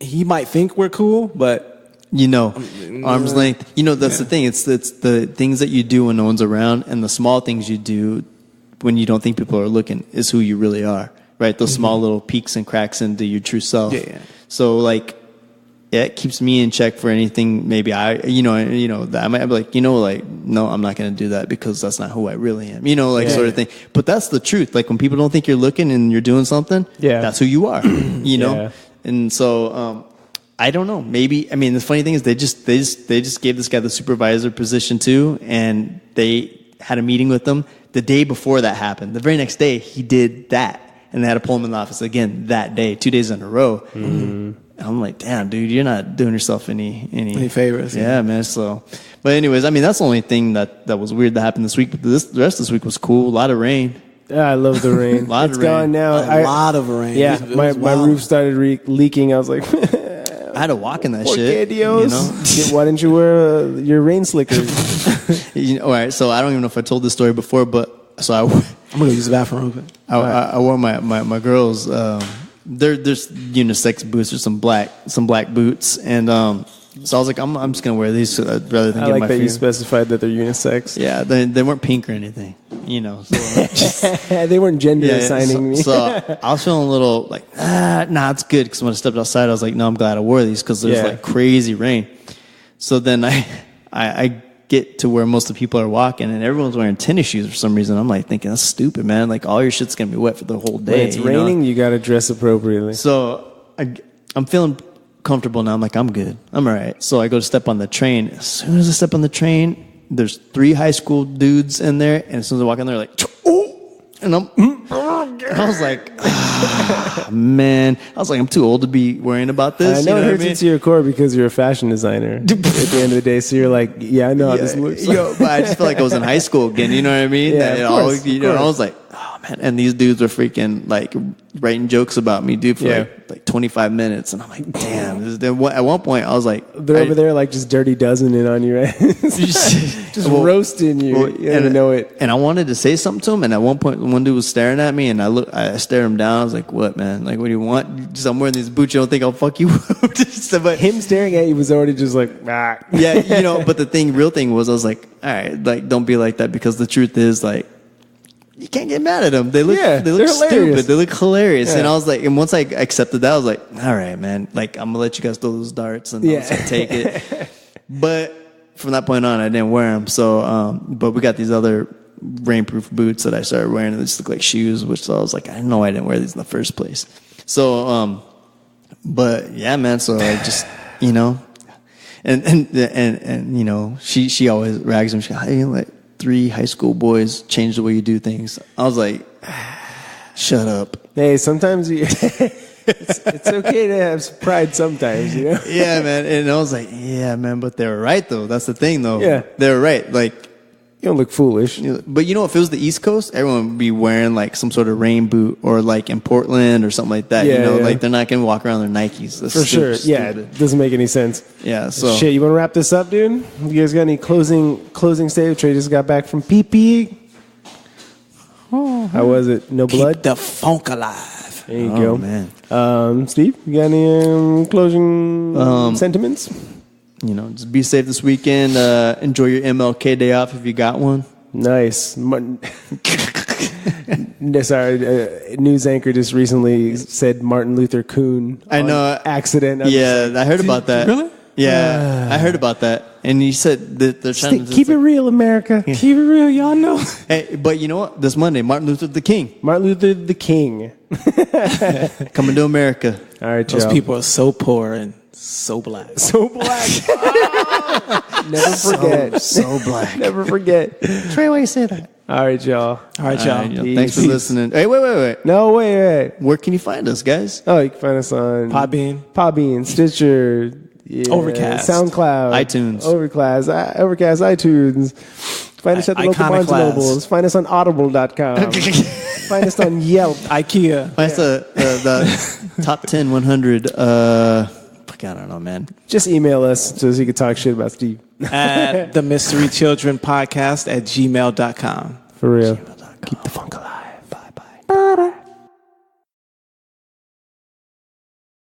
he might think we're cool, but arm's length. That's the thing. It's the things that you do when no one's around, and the small things you do when you don't think people are looking is who you really are, right? Those small little peaks and cracks into your true self. Yeah. So it keeps me in check for anything. Maybe that I might be like, no, I'm not going to do that because that's not who I really am. Sort of thing. But that's the truth. Like when people don't think you're looking and you're doing something, that's who you are. Yeah. And so I don't know. Maybe the funny thing is they just gave this guy the supervisor position too, and they had a meeting with him the day before that happened. The very next day he did that, and they had to pull him in the office again that day, 2 days in a row. Mm-hmm. I'm like, damn, dude, you're not doing yourself any favors. Yeah, man. So, but anyways, that's the only thing that was weird that happened this week. But the rest of this week was cool. A lot of rain. Yeah, I love the rain. It's gone now. A lot of rain. Yeah, my roof started leaking. I was like, I had to walk in that shit. Dios. Why didn't you wear your rain slickers? All right, so I don't even know if I told this story before, but so I'm gonna use the bathroom real quick. I wore my girls. There's unisex boots or some black boots, and so I was like, I'm just gonna wear these rather than I get like my that feet. You specified that they're unisex. Yeah, they weren't pink or anything, So they weren't gender assigning me. So I was feeling a little like, it's good, because when I stepped outside, I was like, no, I'm glad I wore these because there's like crazy rain. So then I get to where most of the people are walking, and everyone's wearing tennis shoes for some reason. I'm like thinking, that's stupid, man. Like all your shit's gonna be wet for the whole day. When it's raining, you gotta dress appropriately. So I'm feeling comfortable now. I'm like, I'm good. I'm all right. So I go to step on the train. As soon as I step on the train, there's 3 high school dudes in there, and as soon as I walk in there, like, oh, and I was like, man. I was like, I'm too old to be worrying about this. I know it hurts into your core because you're a fashion designer at the end of the day. So you're like, I know how this looks. But I just feel like I was in high school again. You know what I mean? Yeah, of course. I was like, oh man. And these dudes were freaking like writing jokes about me, dude, for like 25 minutes. And I'm like, damn. At one point, I was like, they're over there like just dirty dozen it on your ass. just roasting you. You don't know it. And I wanted to say something to him. And at one point, one dude was staring at me, and I stared him down. I was like, what, man? Like, what do you want? Just, I'm wearing these boots. You don't think I'll fuck you up? But him staring at you was already just like, ah. Yeah, but the real thing was, I was like, all right, like, don't be like that, because the truth is, like, you can't get mad at them. They look stupid. They look hilarious. Yeah. And I was like, and once I accepted that, I was like, all right, man. Like, I'm gonna let you guys throw those darts, and I'm just gonna take it. But from that point on, I didn't wear them. So, but we got these other rainproof boots that I started wearing, and they just look like shoes. Which I was like, I didn't know I didn't wear these in the first place. So, but yeah, man. So I just, and she always rags him. She's like, hey, like, 3 high school boys change the way you do things. I was like, shut up. Hey, sometimes it's okay to have pride sometimes, Yeah, man. And I was like, yeah, man, but they were right, though. That's the thing, though. Yeah. They were right. Like, you don't look foolish. But if it was the East Coast, everyone would be wearing like some sort of rain boot, or like in Portland or something like that. Like they're not going to walk around their Nikes. That's for sure. Yeah, it doesn't make any sense. Yeah. So shit, you want to wrap this up, dude? You guys got any closing statement? Trey just got back from PP. How was it? No blood? Keep the funk alive. There you go, man. Steve, you got any closing sentiments? Just be safe this weekend. Enjoy your MLK day off if you got one. Nice. Sorry, news anchor just recently said Martin Luther Coon. I know. Accident. I heard about that. Really? Yeah, I heard about that. And you said that they're trying to... Keep it real, America. Yeah. Keep it real, y'all know. Hey, but you know what? This Monday, Martin Luther the King. Martin Luther the King. Coming to America. All right, those people are so poor and so black. So black. Never forget. So black. Never forget. Trey, why you say that? All right, y'all. Thanks for listening. Hey, wait. No, wait. Where can you find us, guys? Oh, you can find us on Podbean, Stitcher, Overcast, SoundCloud, iTunes, Overcast, iTunes. Find us at the local Barnes & Nobles. Find us on Audible.com. Find us on Yelp, IKEA. Find us the top 10, 100 I don't know, man. Just email us so you can talk shit about Steve. At the Mystery Children Podcast at gmail.com. For real. Gmail.com. Keep the funk alive. Bye.